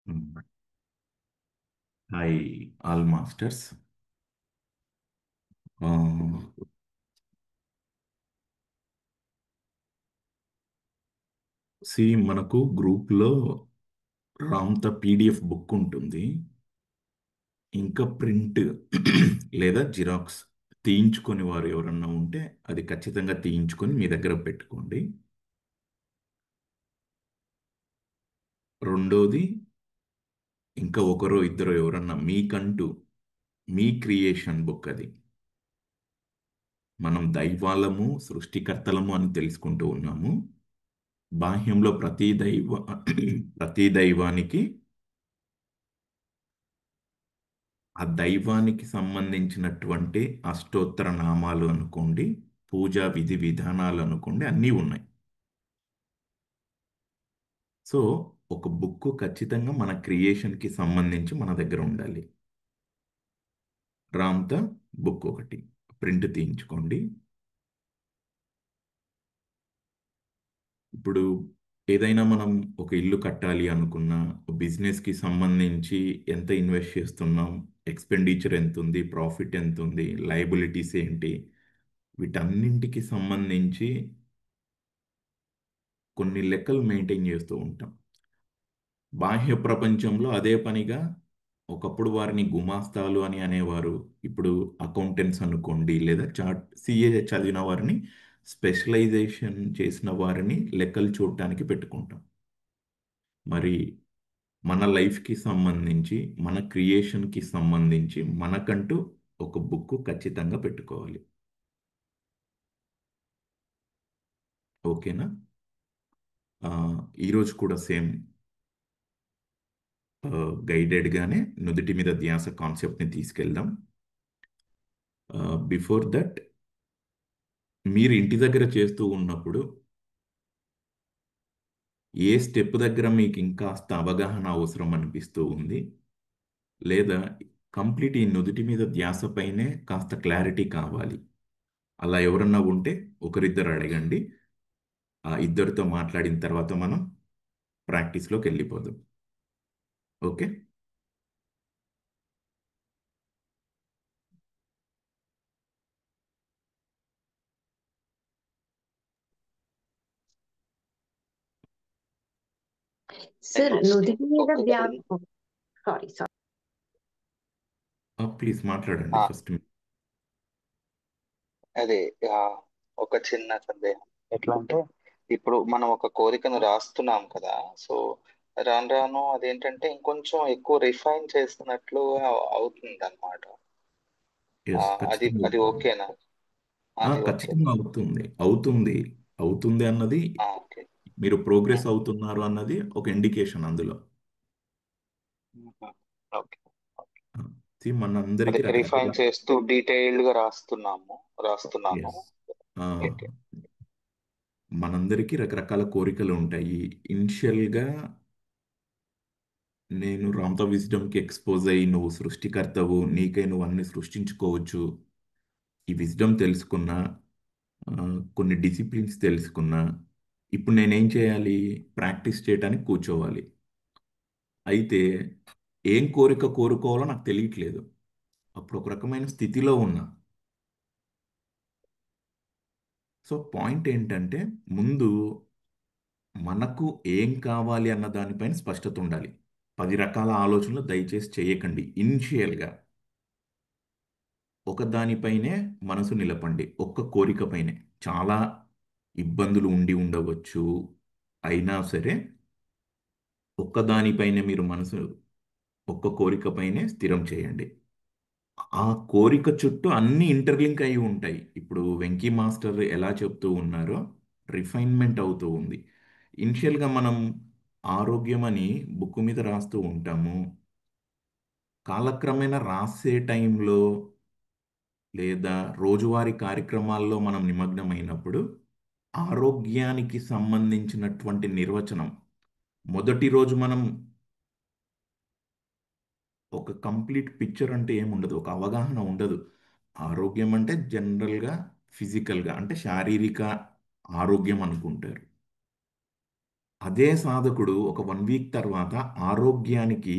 Mm. Hi, all masters. See మనకు గ్రూప్లో రామ్త PDF book ఉంటుంది. ఇంకా ప్రింట్ లేదా జిరాక్స్ తీయించుకొని వారు ఎవరన్నా ఉంటే అది ఖచ్చితంగా తీయించుకొని మీ దగ్గర పెట్టుకోండి. రెండోది, ఇంకా ఒకరో ఇద్దరు ఎవరన్నా మీకంటూ మీ క్రియేషన్ బుక్ అది. మనం దైవాలము సృష్టికర్తలము అని తెలుసుకుంటూ ఉన్నాము. బాహ్యంలో ప్రతి దైవానికి ఆ దైవానికి సంబంధించినటువంటి అష్టోత్తర నామాలు అనుకోండి, పూజా విధి విధానాలు అనుకోండి, అన్నీ ఉన్నాయి. సో ఒక బుక్ ఖచ్చితంగా మన క్రియేషన్కి సంబంధించి మన దగ్గర ఉండాలి. రామ్త బుక్ ఒకటి ప్రింట్ తీయించుకోండి. ఇప్పుడు ఏదైనా మనం ఒక ఇల్లు కట్టాలి అనుకున్నా, బిజినెస్కి సంబంధించి ఎంత ఇన్వెస్ట్ చేస్తున్నాం, ఎక్స్పెండిచర్ ఎంత ఉంది, ప్రాఫిట్ ఎంత ఉంది, లయబిలిటీస్ ఏంటి, వీటన్నింటికి సంబంధించి కొన్ని లెక్కలు మెయింటైన్ చేస్తూ ఉంటాం. బాహ్య ప్రపంచంలో అదే పనిగా ఒకప్పుడు వారిని గుమాస్తాలు అని అనేవారు. ఇప్పుడు అకౌంటెంట్స్ అనుకోండి, లేదా సిఏ చదివిన వారిని, స్పెషలైజేషన్ చేసిన వారిని లెక్కలు చూడటానికి పెట్టుకుంటాం. మరి మన లైఫ్కి సంబంధించి, మన క్రియేషన్కి సంబంధించి మనకంటూ ఒక బుక్ ఖచ్చితంగా పెట్టుకోవాలి. ఓకేనా? ఆ, ఈరోజు కూడా సేమ్ గైడెడ్గానే నుదుటి మీద ధ్యాస కాన్సెప్ట్ని తీసుకెళ్దాం. బిఫోర్ దట్, మీరు ఇంటి దగ్గర చేస్తూ ఉన్నప్పుడు ఏ స్టెప్ దగ్గర మీకు ఇంకాస్త అవగాహన అవసరం అనిపిస్తూ ఉంది, లేదా కంప్లీట్ ఈ నుదుటి మీద ధ్యాస పైనే కాస్త క్లారిటీ కావాలి, అలా ఎవరన్నా ఉంటే ఒకరిద్దరు అడగండి. ఆ ఇద్దరితో మాట్లాడిన తర్వాత మనం ప్రాక్టీస్లోకి వెళ్ళిపోదాం. ఓకే. సార్ నుదిటి మీద ధ్యానం. Sorry sorry. ప్లీజ్ మాట్లాడండి ఫస్ట్. అదే ఆ, ఒక చిన్న సందేహం. ఎట్లా అంటే ఇప్పుడు మనం ఒక కోరికను రాస్తున్నాం కదా, సో రాను రాను అదేంటంటే ఇంకొంచెం ఎక్కువ రిఫైన్ చేస్తున్నట్లు అవుతుంది అనమాట. ఎస్, అది ఖచ్చితంగా అది అవుతుంది. ఓకేనా? అది ఓకేనా? ఖచ్చితంగా అవుతుంది. అవుతుంది. అవుతుంది అన్నది, ఓకే. మీరు ప్రోగ్రెస్ అవుతున్నారు అన్నది ఒక ఇండికేషన్ అందులో. ఓకే. See, అదే మనందరికీ రకరకాల. రిఫైన్ చేస్తూ డీటెయిల్డ్ గా రాస్తున్నాను. ఎస్. ఓకే. మనందరికీ రకరకాల కోరికలు ఉంటాయి. ఇనిషియల్గా నేను రామ్తో విజ్డమ్కి ఎక్స్పోజ్ అయ్యి, నువ్వు సృష్టికర్తవు, నీకై నువ్వు అన్ని సృష్టించుకోవచ్చు, ఈ విజ్డమ్ తెలుసుకున్నా, ఆ, కొన్ని డిసిప్లిన్స్ తెలుసుకున్నా, ఇప్పుడు నేనేం చేయాలి? ప్రాక్టీస్ చేయడానికి కూర్చోవాలి. అయితే ఏం కోరిక కోరుకోవాలో నాకు తెలియట్లేదు. అప్పుడు ఒక రకమైన స్థితిలో ఉన్నా. సో పాయింట్ ఏంటంటే, ముందు మనకు ఏం కావాలి అన్న దానిపైన స్పష్టత ఉండాలి. 10 రకాల ఆలోచనలు దయచేసి చేయకండి. ఇనిషియల్గా ఒక దానిపైనే మనసు నిలపండి. ఒక్క కోరికపైనే. చాలా ఇబ్బందులు ఉండి ఉండవచ్చు, అయినా సరే ఒక్కదానిపైనే మీరు మనసు, ఒక్క కోరికపైనే స్థిరం చేయండి. ఆ కోరిక చుట్టూ అన్ని ఇంటర్లింక్ అయి ఉంటాయి. ఇప్పుడు వెంకీ మాస్టర్ ఎలా చెప్తూ ఉన్నారో రిఫైన్మెంట్ అవుతూ ఉంది. ఇనిషియల్గా మనం ఆరోగ్యం అని బుక్ మీద రాస్తూ ఉంటాము. కాలక్రమేణా రాసే టైంలో లేదా రోజువారీ కార్యక్రమాల్లో మనం నిమగ్నమైనప్పుడు ఆరోగ్యానికి సంబంధించినటువంటి నిర్వచనం మొదటి రోజు మనం ఒక కంప్లీట్ పిక్చర్ అంటే ఏముండదు, ఒక అవగాహన ఉండదు. ఆరోగ్యం అంటే జనరల్గా ఫిజికల్గా అంటే శారీరక ఆరోగ్యం అనుకుంటారు. అదే సాధకుడు ఒక 1 వీక్ తర్వాత ఆరోగ్యానికి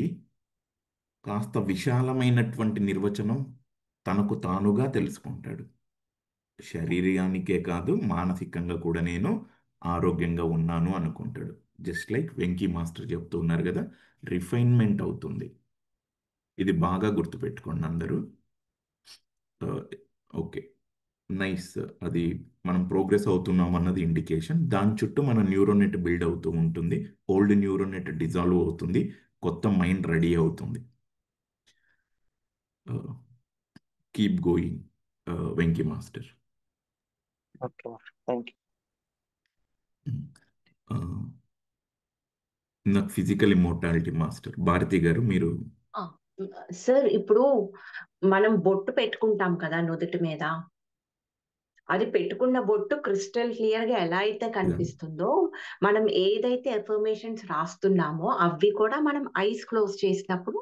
కాస్త విశాలమైనటువంటి నిర్వచనం తనకు తానుగా తెలుసుకుంటాడు. శరీరానికే కాదు మానసికంగా కూడా నేను ఆరోగ్యంగా ఉన్నాను అనుకుంటాడు. జస్ట్ లైక్ వెంకీ మాస్టర్ చెప్తూ ఉన్నారు కదా, రిఫైన్మెంట్ అవుతుంది. ఇది బాగా గుర్తుపెట్టుకోండి అందరూ. Okay, nice. అది మనం ప్రోగ్రెస్ అవుతున్నాం అన్నది ఇండికేషన్. దాని చుట్టూ మన న్యూరోనెట్ బిల్డ్ అవుతూ ఉంటుంది. ఓల్డ్ న్యూరోనెట్ డిజాల్వ్ అవుతుంది, కొత్త మైండ్ రెడీ అవుతుంది. Keep going Venky master. Okay, thank you. నాకు ఫిజికల్ ఇమ్మోర్టాలిటీ మాస్టర్ భారతి గారు మీరు. ఆ, సార్ ఇప్పుడు మనం బొట్టు పెట్టుకుంటాం కదా నుదుటి మీద. అది పెట్టుకున్న బొట్టు క్రిస్టల్ క్లియర్ గా ఎలా అయితే కనిపిస్తుందో, మనం ఏదైతే ఎఫర్మేషన్స్ రాస్తున్నామో అవి కూడా మనం ఐస్ క్లోజ్ చేసినప్పుడు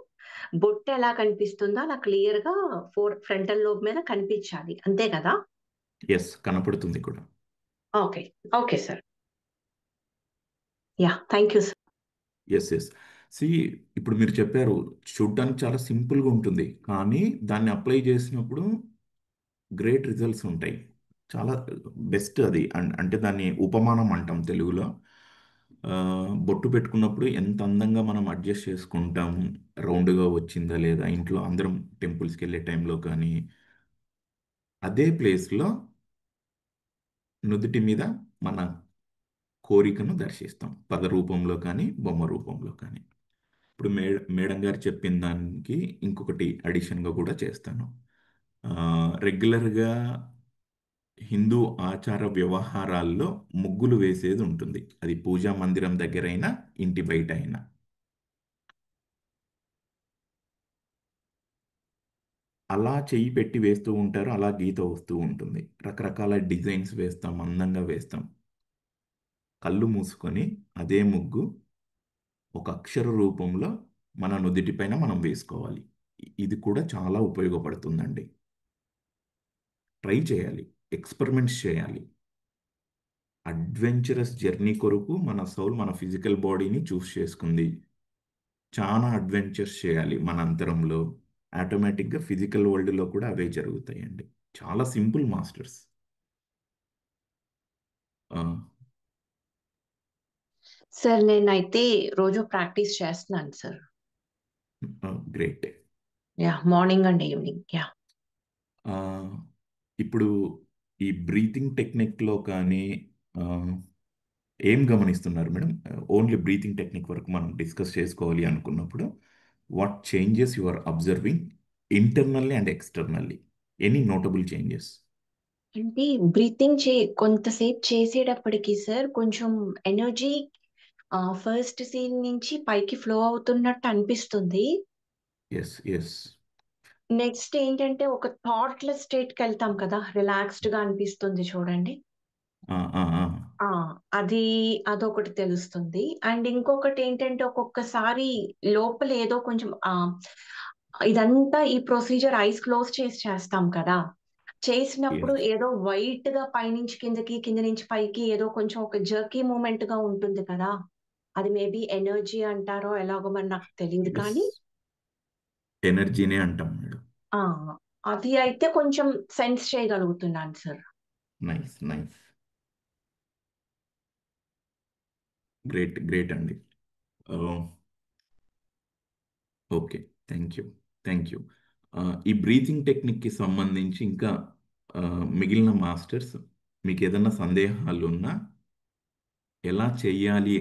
బొట్టు ఎలా కనిపిస్తుందో అలా క్లియర్ గా ఫ్రంటల్ లోబ్ మీద కనిపించాలి, అంతే కదా? ఎస్, కనపడుతుంది కూడా. Okay. Okay sir. Yeah, thank you sir. Yes yes. See, ఇప్పుడు మీరు చెప్పారు చూడ్డానికి చాలా సింపుల్గా ఉంటుంది, కానీ దాన్ని అప్లై చేసినప్పుడు గ్రేట్ రిజల్ట్స్ ఉంటాయి. చాలా బెస్ట్ అది. అంటే దాన్ని ఉపమానం అంటాం తెలుగులో. ఆ, బొట్టు పెట్టుకున్నప్పుడు ఎంత అందంగా మనం అడ్జస్ట్ చేసుకుంటాం, రౌండ్గా వచ్చిందా లేదా, ఇంట్లో అందరం టెంపుల్స్కి వెళ్ళే టైంలో కానీ అదే ప్లేస్లో నుదుటి మీద మన కోరికను దర్శిస్తాం, పద రూపంలో కానీ బొమ్మ రూపంలో కానీ. ఇప్పుడు మేడం గారు చెప్పిన దానికి ఇంకొకటి అడిషన్గా కూడా చేస్తాను. రెగ్యులర్గా హిందూ ఆచార వ్యవహారాల్లో ముగ్గులు వేసేది ఉంటుంది, అది పూజా మందిరం దగ్గరైనా ఇంటి బయట అయినా. అలా చెయ్యి పెట్టి వేస్తూ ఉంటారు, అలా గీత వస్తూ ఉంటుంది, రకరకాల డిజైన్స్ వేస్తాం, అందంగా వేస్తాం. కళ్ళు మూసుకొని అదే ముగ్గు ఒక అక్షర రూపంలో మన నుదిటిపైన మనం వేసుకోవాలి. ఇది కూడా చాలా ఉపయోగపడుతుందండి. ట్రై చేయాలి, ఎక్స్పెరిమెంట్స్ చేయాలి. అడ్వెంచరస్ జర్నీ కొరకు మన సౌల్ మన ఫిజికల్ బాడీని చూస్ చేసుకుంది. చాలా అడ్వెంచర్స్ చేయాలి మన అంతరంలో, ఆటోమేటిక్గా ఫిజికల్ వరల్డ్లో కూడా అవే జరుగుతాయండి. చాలా సింపుల్ మాస్టర్స్. సార్ నేనైతే రోజు ప్రాక్టీస్ చేస్తున్నాను sir. Great. Yeah, morning and evening. Yeah. ఇప్పుడు ఈ బ్రీతింగ్ టెక్నిక్లో కానీ ఆ, ఏం గమనిస్తున్నారు మేడం? ఓన్లీ బ్రీతింగ్ టెక్నిక్ వరకు మనం డిస్కస్ చేసుకోవాలి అనుకున్నప్పుడు, what changes you are observing internally and externally, any notable changes? అంటే బ్రీతింగ్ కొంతసేపు చేసేటప్పటికి సార్ కొంచెం ఎనర్జీ ఫస్ట్ సీన్ నుంచి పైకి ఫ్లో అవుతున్నట్టు అనిపిస్తుంది. Yes yes. నెక్స్ట్ ఏంటంటే ఒక థాట్లెస్ స్టేట్ కి వెళ్తాం కదా, రిలాక్స్డ్ గా అనిపిస్తుంది చూడండి. ఆ అది అదొకటి తెలుస్తుంది. అండ్ ఇంకొకటి ఏంటంటే ఒక్కొక్కసారి లోపల ఏదో కొంచెం ఇదంతా ఈ ప్రొసీజర్ ఐస్ క్లోజ్ చేసి చేస్తాం కదా, చేసినప్పుడు ఎస్ ఏదో వైట్ గా పైనుంచి కిందకి, కింద నుంచి పైకి ఏదో కొంచెం ఒక జర్కీ మూమెంట్ గా ఉంటుంది కదా. అది మేబీ ఎనర్జీ అంటారో ఎలాగో మరి నాకు తెలియదు ఎస్, కానీ ఎనర్జీనే అంటాం మేడం. ఆ అది అయితే కొంచెం సెన్స్ చేయగలుగుతున్నాను sir. Nice nice. Great great అండి. Okay, thank you thank you. ఈ బ్రీతింగ్ టెక్నిక్కి సంబంధించి ఇంకా ఆ, మిగిలిన మాస్టర్స్ మీకు ఏదైనా సందేహాలు ఉన్నా, ఎలా చెయ్యాలి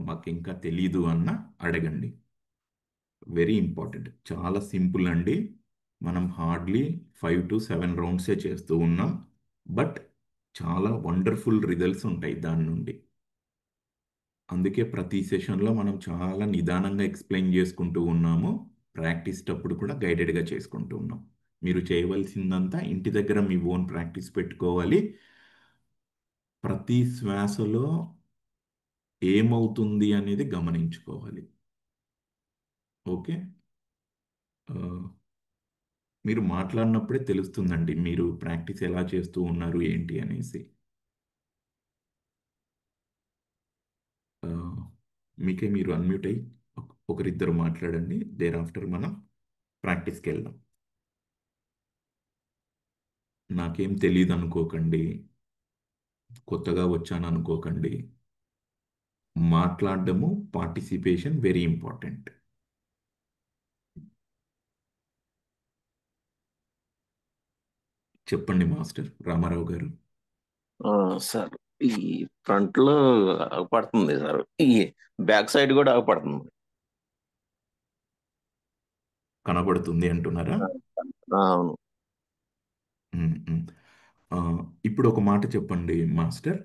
మాకు ఇంకా తెలీదు అన్న అడగండి. వెరీ ఇంపార్టెంట్, చాలా సింపుల్ అండి. మనం హార్డ్లీ 5 to 7 రౌండ్సే చేస్తూ ఉన్నాం, బట్ చాలా వండర్ఫుల్ రిజల్ట్స్ ఉంటాయి దాని నుండి. అందుకే ప్రతి సెషన్లో మనం చాలా నిదానంగా ఎక్స్ప్లెయిన్ చేసుకుంటూ ఉన్నాము, ప్రాక్టీస్ అప్పుడు కూడా గైడెడ్గా చేసుకుంటూ ఉన్నాం. మీరు చేయవలసిందంతా ఇంటి దగ్గర మీ ఓన్ ప్రాక్టీస్ పెట్టుకోవాలి. ప్రతి శ్వాసలో ఏమవుతుంది అనేది గమనించుకోవాలి. ఓకే. ఆ, మీరు మాట్లాడినప్పుడే తెలుస్తుందండి మీరు ప్రాక్టీస్ ఎలా చేస్తూ ఉన్నారు ఏంటి అనేసి. మీకే మీరు అన్మ్యూట్ అయ్యి ఒకరిద్దరు మాట్లాడండి. దేర్ ఆఫ్టర్ మనం ప్రాక్టీస్కి వెళ్దాం. నాకేం తెలియదు అనుకోకండి, కొత్తగా వచ్చాను అనుకోకండి. మాట్లాడడము, పార్టిసిపేషన్ వెరీ ఇంపార్టెంట్. చెప్పండి మాస్టర్ రామారావు గారు. సార్ ఈ ఫ్రంట్ లో ఆగపడుతుంది సార్, ఈ బ్యాక్ సైడ్ కూడా ఆగపడుతుంది. కనబడుతుంది అంటున్నారా? అవును. ఉమ్, ఉమ్. ఆ, ఇప్పుడు ఒక మాట చెప్పండి మాస్టర్.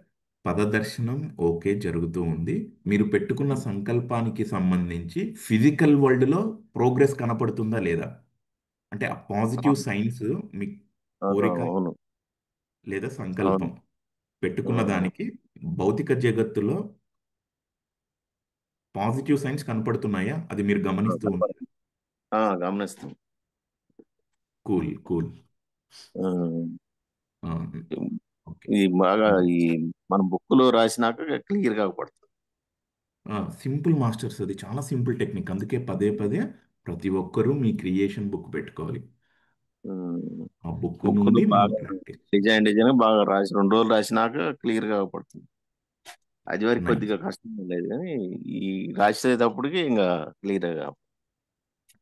పదదర్శనం ఓకే జరుగుతూ ఉంది. మీరు పెట్టుకున్న సంకల్పానికి సంబంధించి ఫిజికల్ వరల్డ్లో ప్రోగ్రెస్ కనపడుతుందా లేదా? అంటే ఆ పాజిటివ్ సైన్స్ మీ కోరిక అవును. లేదా అవును. సంకల్పం పెట్టుకున్న దానికి భౌతిక జగత్తులో పాజిటివ్ సైన్స్ కనపడుతున్నాయా? అది మీరు గమనిస్తూ ఉంటారు. గమనిస్తాం. Cool cool. ఆ, ఓకే. ఈ బాగా ఈ మన బుక్ లో రాసినాక క్లియర్ గా పడుతుంది. సింపుల్ మాస్టర్స్, అది చాలా సింపుల్ టెక్నిక్. అందుకే పదే పదే ప్రతి ఒక్కరూ మీ క్రియేషన్ బుక్ పెట్టుకోవాలి. ఆ బుక్ బుక్ లో నుండి మనం బాగా ప్రాక్టీస్. డిజైన్ బాగా రాసి 2 రోజులు రాసినాక క్లియర్ గా పడుతుంది. అది వరకు నైస్. కొద్దిగా కష్టం లేదు, కానీ ఈ రాసేటప్పటికి ఇంకా క్లియర్ గా.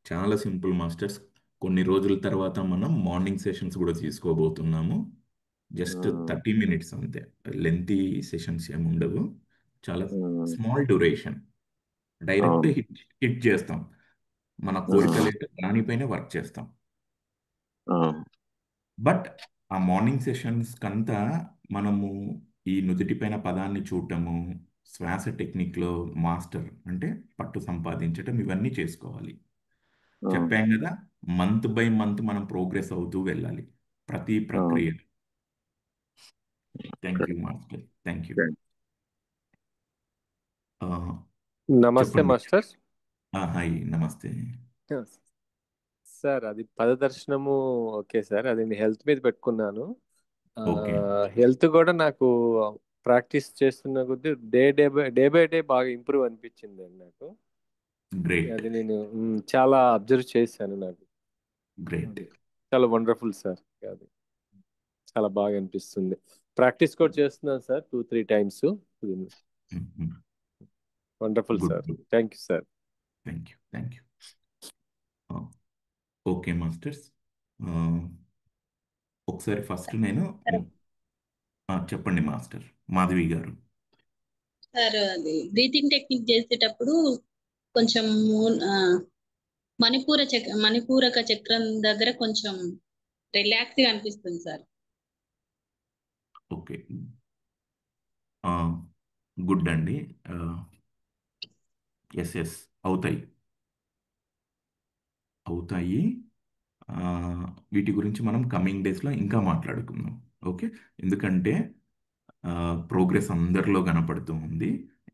చాలా సింపుల్ మాస్టర్స్. కొన్ని రోజుల తర్వాత మనం మార్నింగ్ సెషన్స్ కూడా తీసుకోబోతున్నాము. జస్ట్ 30 మినిట్స్ అంతే, లెంతీ సెషన్స్ ఏమి ఉండవు. చాలా స్మాల్ డ్యూరేషన్. డైరెక్ట్ అవును. హిట్ హిట్ చేస్తాం. మన కోరికలు ఏంటో దానిపైనే వర్క్ చేస్తాం. బట్ ఆ మార్నింగ్ సెషన్స్ కంతా మనము ఈ నుదిటిపైన పదాన్ని చూడటము, శ్వాస టెక్నిక్లో మాస్టర్ అంటే పట్టు సంపాదించటం, ఇవన్నీ చేసుకోవాలి. చెప్పాం కదా, మంత్ బై మంత్ మనం ప్రోగ్రెస్ అవుతూ వెళ్ళాలి ప్రతి ప్రక్రియ. Thank you master, thank you. నమస్తే చెప్పండి. మాస్టర్. హాయ్, నమస్తే. సార్ అది పదదర్శనము ఓకే సార్, అది నేను హెల్త్ మీద పెట్టుకున్నాను. ఓకే, హెల్త్ కూడా నాకు ప్రాక్టీస్ చేస్తున్న కొద్దీ డే బై డే బాగా ఇంప్రూవ్ అనిపించింది అండి నాకు. గ్రేట్ అది నేను చాలా అబ్జర్వ్ చేశాను. నాకు గ్రేట్. అది చాలా వండర్ఫుల్ సార్. అది చాలా బాగా అనిపిస్తుంది. ప్రాక్టీస్ కూడా చేస్తున్నాను sir 2-3 times. Wonderful good sir. Good. Thank you sir. Thank you, thank you. Okay masters, ఒకసారి ఫస్ట్ నేను చెప్పండి మాస్టర్ మాధవి గారు. సార్ అది బ్రీతింగ్ టెక్నిక్ చేసేటప్పుడు కొంచెం ఆ, మణిపూరక చక్రం దగ్గర కొంచెం రిలాక్స్ గా అనిపిస్తుంది సార్. ఓకే, గుడ్ అండి. ఎస్ ఎస్, అవుతాయి అవుతాయి. ఆ, వీటి గురించి మనం కమింగ్ డేస్లో ఇంకా మాట్లాడుకుందాం. ఓకే, ఎందుకంటే ప్రోగ్రెస్ అందరిలో కనపడుతూ ఉంది.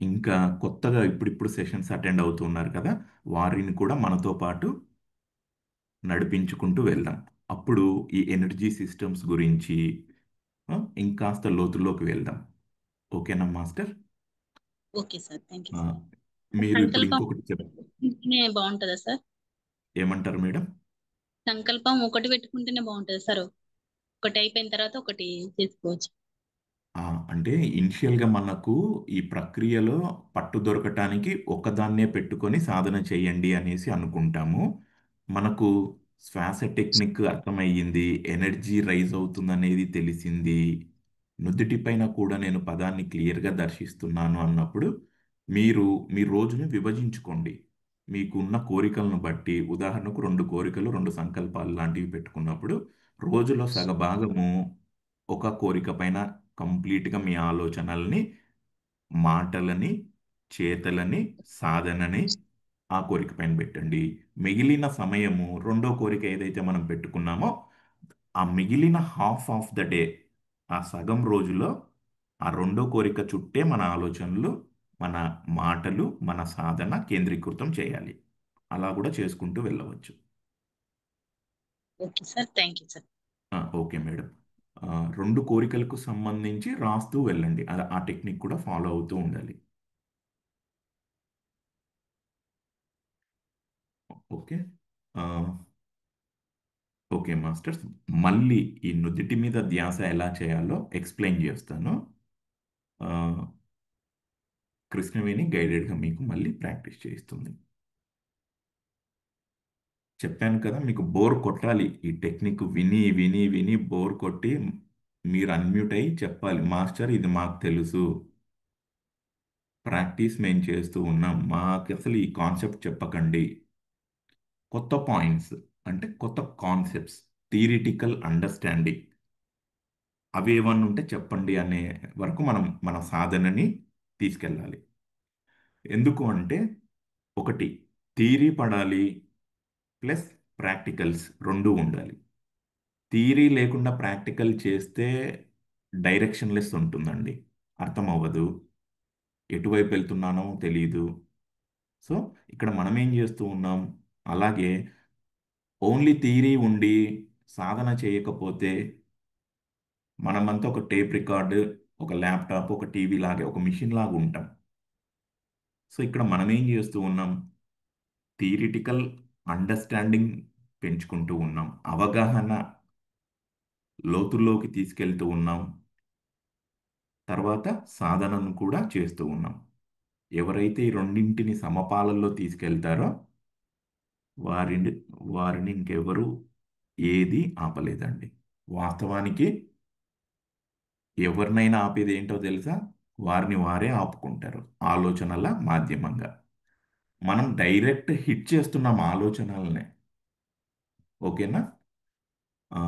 ఇంకా కొత్తగా ఇప్పుడిప్పుడు సెషన్స్ అటెండ్ అవుతున్నారు కదా, వారిని కూడా మనతో పాటు నడిపించుకుంటూ వెళ్దాం. అప్పుడు ఈ ఎనర్జీ సిస్టమ్స్ గురించి ఇంకాస్త లోతుల్లోకి వెళ్దాం. ఓకేనా master? Okay sir, thank you ఆ, సార్. మీరు ఇప్పుడు సంకల్పం ఇంకొకటి బాగుంటుందా సార్? ఏమంటారు మేడం? సంకల్పం ఒకటి పెట్టుకుంటేనే బాగుంటుంది సార్, ఒకటి అయిపోయిన తర్వాత ఒకటి చేసుకోవచ్చు. అంటే ఇనిషియల్గా మనకు ఈ ప్రక్రియలో పట్టు దొరకటానికి ఒకదాన్నే పెట్టుకొని సాధన చేయండి అనేసి అనుకుంటాము. మనకు శ్వాస టెక్నిక్ అర్థమయ్యింది, ఎనర్జీ రైజ్ అవుతుంది అనేది తెలిసింది, నుదుటిపైన కూడా నేను పదాన్ని క్లియర్గా దర్శిస్తున్నాను అన్నప్పుడు మీరు మీ రోజుని విభజించుకోండి. మీకున్న కోరికలను బట్టి, ఉదాహరణకు 2 కోరికలు 2 సంకల్పాలు లాంటివి పెట్టుకున్నప్పుడు రోజులో సగభాగము ఒక కోరిక పైన కంప్లీట్గా మీ ఆలోచనల్ని, మాటలని, చేతలని, సాధనని ఆ కోరిక పైన పెట్టండి. మిగిలిన సమయము రెండో కోరిక ఏదైతే మనం పెట్టుకున్నామో ఆ మిగిలిన హాఫ్ ఆఫ్ ద డే, ఆ సగం రోజులో ఆ రెండో కోరిక చుట్టే మన ఆలోచనలు, మన మాటలు, మన సాధన కేంద్రీకృతం చేయాలి. అలా కూడా చేసుకుంటూ వెళ్ళవచ్చు. Okay sir, thank you sir. Okay madam. 2 కోరికలకు సంబంధించి రాస్తూ వెళ్ళండి. ఆ టెక్నిక్ కూడా ఫాలో అవుతూ ఉండాలి. ఓకే. ఆ, ఓకే మాస్టర్స్, మళ్ళీ ఈ నుదిటి మీద ధ్యాస ఎలా చేయాలో ఎక్స్ప్లెయిన్ చేస్తాను. ఆ, కృష్ణవేణి గైడెడ్గా మీకు మళ్ళీ ప్రాక్టీస్ చేయిస్తుంది. చెప్పాను కదా, మీకు బోర్ కొట్టాలి. ఈ టెక్నిక్ విని విని విని బోర్ కొట్టి మీరు అన్మ్యూట్ అయ్యి చెప్పాలి, మాస్టర్ ఇది మాకు తెలుసు, ప్రాక్టీస్ మేము చేస్తూ ఉన్నాం, మాకు అసలు ఈ కాన్సెప్ట్ చెప్పకండి. కొత్త పాయింట్స్ అంటే కొత్త కాన్సెప్ట్స్, థియరిటికల్ అండర్స్టాండింగ్ అవి ఏమన్నా ఉంటే చెప్పండి అనే వరకు మనం మన సాధనని తీసుకెళ్ళాలి. ఎందుకు అంటే, ఒకటి థియరీ పడాలి, ప్లస్ ప్రాక్టికల్స్ రెండు ఉండాలి. థియరీ లేకుండా ప్రాక్టికల్ చేస్తే డైరెక్షన్లెస్ ఉంటుందండి, అర్థం అవ్వదు, ఎటువైపు వెళ్తున్నానో తెలియదు. సో ఇక్కడ మనం ఏం చేస్తూ ఉన్నాం, అలాగే ఓన్లీ థియరీ ఉండి సాధన చేయకపోతే మనమంతా ఒక టేప్ రికార్డు, ఒక ల్యాప్టాప్, ఒక టీవీ లాగే, ఒక మిషన్ లాగా ఉంటాం. సో ఇక్కడ మనం ఏం చేస్తూ ఉన్నాం, థియరిటికల్ అండర్స్టాండింగ్ పెంచుకుంటూ ఉన్నాం, అవగాహన లోతుల్లోకి తీసుకెళ్తూ ఉన్నాం, తర్వాత సాధనను కూడా చేస్తూ ఉన్నాం. ఎవరైతే ఈ రెండింటిని సమపాలల్లో తీసుకెళ్తారో వారిని వారిని ఇంకెవరు ఏది ఆపలేదండి. వాస్తవానికి ఎవరినైనా ఆపేది ఏంటో తెలుసా, వారిని వారే ఆపుకుంటారు ఆలోచనల మాధ్యమంగా. మనం డైరెక్ట్ హిట్ చేస్తున్నాం ఆలోచనలనే. ఓకేనా? ఆ,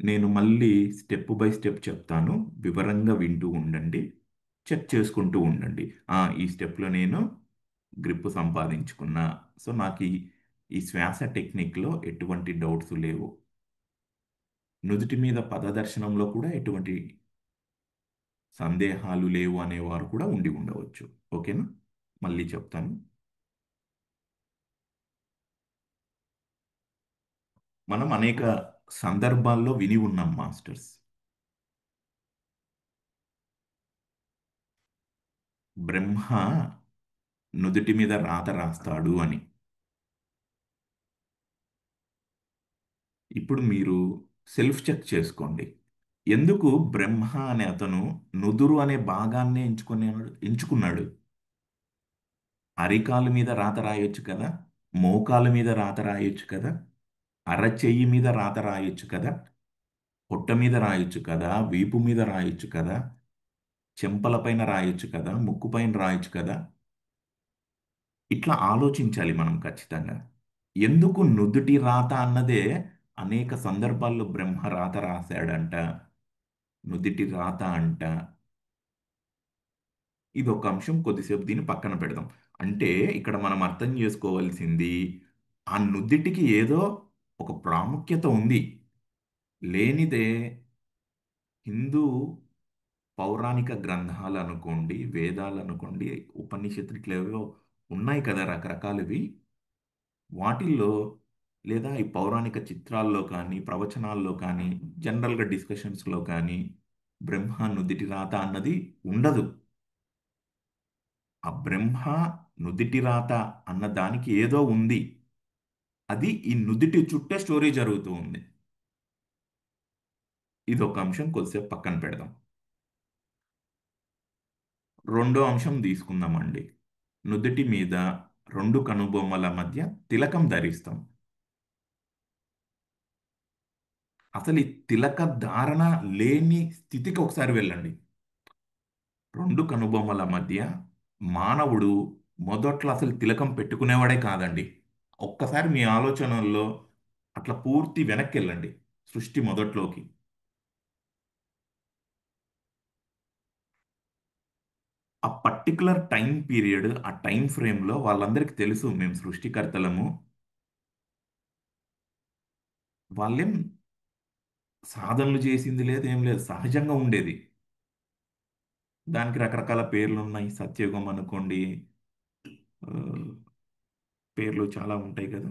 నేను మళ్ళీ స్టెప్ బై స్టెప్ చెప్తాను, వివరంగా వింటూ ఉండండి, చెక్ చేసుకుంటూ ఉండండి. ఈ స్టెప్లో నేను గ్రిప్ సంపాదించుకున్నా, సో నాకు ఈ శ్వాస టెక్నిక్లో ఎటువంటి డౌట్స్ లేవు, నుదుటి మీద పదదర్శనంలో కూడా ఎటువంటి సందేహాలు లేవు అనేవారు కూడా ఉండి ఉండవచ్చు. ఓకేనా? మళ్ళీ చెప్తాను. మనం అనేక సందర్భాల్లో విని ఉన్నాం మాస్టర్స్, బ్రహ్మ నుదుటి మీద రాత రాస్తాడు అని. ఇప్పుడు మీరు సెల్ఫ్ చెక్ చేసుకోండి, ఎందుకు బ్రహ్మ అనే అతను నుదురు అనే భాగాన్నే ఎంచుకున్నాడు? అరికాలు మీద రాత రాయొచ్చు కదా, మోకాలు మీద రాత రాయొచ్చు కదా, అరచెయ్యి మీద రాత రాయొచ్చు కదా, పొట్ట మీద రాయొచ్చు కదా, వీపు మీద రాయొచ్చు కదా, చెంపల పైన రాయొచ్చు కదా, ముక్కు పైన రాయొచ్చు కదా. ఇట్లా ఆలోచించాలి మనం ఖచ్చితంగా. ఎందుకు నుదుటి రాత అన్నదే అనేక సందర్భాల్లో బ్రహ్మ రాత రాశాడంట, నుదిటి రాత అంట. ఇది ఒక అంశం, కొద్దిసేపు దీన్ని పక్కన పెడదాం. అంటే ఇక్కడ మనం అర్థం చేసుకోవాల్సింది, ఆ నుదిటికి ఏదో ఒక ప్రాముఖ్యత ఉంది. లేనిదే హిందూ పౌరాణిక గ్రంథాలు అనుకోండి, వేదాలు అనుకోండి, ఉపనిషత్తులు ఇట్లా ఏవో ఉన్నాయి కదా రకరకాలవి, వాటిల్లో లేదా ఈ పౌరాణిక చిత్రాల్లో కానీ ప్రవచనాల్లో కానీ జనరల్గా డిస్కషన్స్లో కానీ బ్రహ్మ నుదిటి రాత అన్నది ఉండదు. ఆ బ్రహ్మ నుదిటి రాత అన్న దానికి ఏదో ఉంది, అది ఈ నుదిటి చుట్టే స్టోరీ జరుగుతూ ఉంది. ఇది ఒక అంశం, కొద్దిసేపు పక్కన పెడదాం. రెండో అంశం తీసుకుందామండి. నుదిటి మీద రెండు కనుబొమ్మల మధ్య తిలకం ధరిస్తాం. అసలు ఈ తిలక ధారణ లేని స్థితికి ఒకసారి వెళ్ళండి. రెండు కనుబొమ్మల మధ్య మానవుడు మొదట్లో అసలు తిలకం పెట్టుకునేవాడే కాదండి. ఒక్కసారి మీ ఆలోచనల్లో అట్లా పూర్తి వెనక్కి వెళ్ళండి, సృష్టి మొదట్లోకి. ఆ పర్టికులర్ టైం పీరియడ్, ఆ టైం ఫ్రేమ్లో వాళ్ళందరికీ తెలుసు మేము సృష్టికర్తలము, వాళ్ళేం సాధనలు చేసింది లేదు, ఏం లేదు, సహజంగా ఉండేది. దానికి రకరకాల పేర్లు ఉన్నాయి, సత్యయుగం అనుకోండి, ఆ, పేర్లు చాలా ఉంటాయి కదా,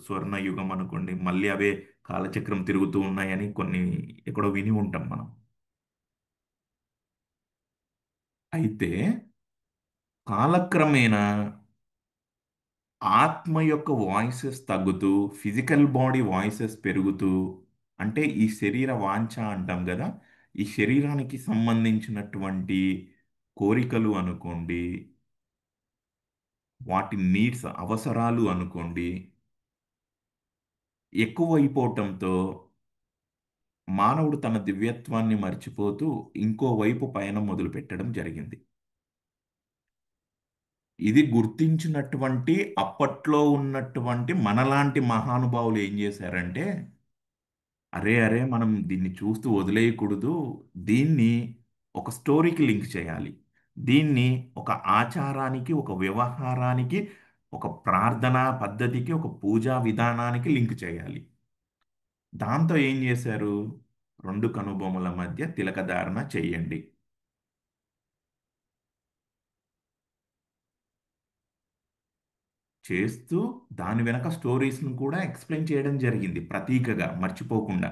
స్వర్ణయుగం అనుకోండి, మళ్ళీ అవే కాలచక్రం తిరుగుతూ ఉన్నాయని కొన్ని ఎక్కడో విని ఉంటాం మనం. అయితే కాలక్రమేణా ఆత్మ యొక్క వాయిసెస్ తగ్గుతూ ఫిజికల్ బాడీ వాయిసెస్ పెరుగుతూ, అంటే ఈ శరీర వాంఛ అంటాం కదా, ఈ శరీరానికి సంబంధించినటువంటి కోరికలు అనుకోండి, వాటి నీడ్స్ అవసరాలు అనుకోండి, ఎక్కువైపోవటంతో మానవుడు తన దివ్యత్వాన్ని మర్చిపోతూ ఇంకోవైపు పయనం మొదలు పెట్టడం జరిగింది. ఇది గుర్తించినటువంటి అప్పట్లో ఉన్నటువంటి మనలాంటి మహానుభావులు ఏం చేశారంటే, అరే అరే మనం దీన్ని చూస్తూ వదిలేయకూడదు, దీన్ని ఒక స్టోరీకి లింక్ చేయాలి, దీన్ని ఒక ఆచారానికి, ఒక వ్యవహారానికి, ఒక ప్రార్థనా పద్ధతికి, ఒక పూజా విధానానికి లింక్ చేయాలి. దాంతో ఏం చేశారు? రెండు కనుబొమ్మల మధ్య తిలకధారణ చెయ్యండి. చేస్తూ దాని వెనక స్టోరీస్ను కూడా ఎక్స్ప్లెయిన్ చేయడం జరిగింది ప్రతీకగా, మర్చిపోకుండా.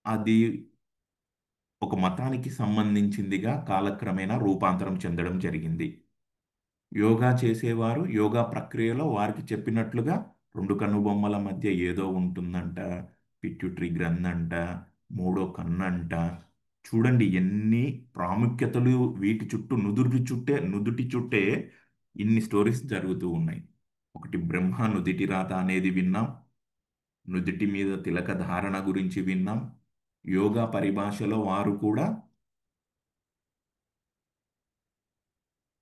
అది ఒక మతానికి సంబంధించిందిగా కాలక్రమేణా రూపాంతరం చెందడం జరిగింది. యోగా చేసేవారు యోగా ప్రక్రియలో వారికి చెప్పినట్లుగా రెండు కనుబొమ్మల మధ్య ఏదో ఉంటుందంట, పిట్యూటరీ గ్రంథంట, మూడో కన్నంట. చూడండి ఎన్ని ప్రాముఖ్యతలు వీటి చుట్టూ, నుదుటి చుట్టే ఇన్ని స్టోరీస్ జరుగుతూ ఉన్నాయి. ఒకటి బ్రహ్మ నుదిటి రాత అనేది విన్నాం, నుదిటి మీద తిలక ధారణ గురించి విన్నాం. యోగా పరిభాషలో వారు కూడా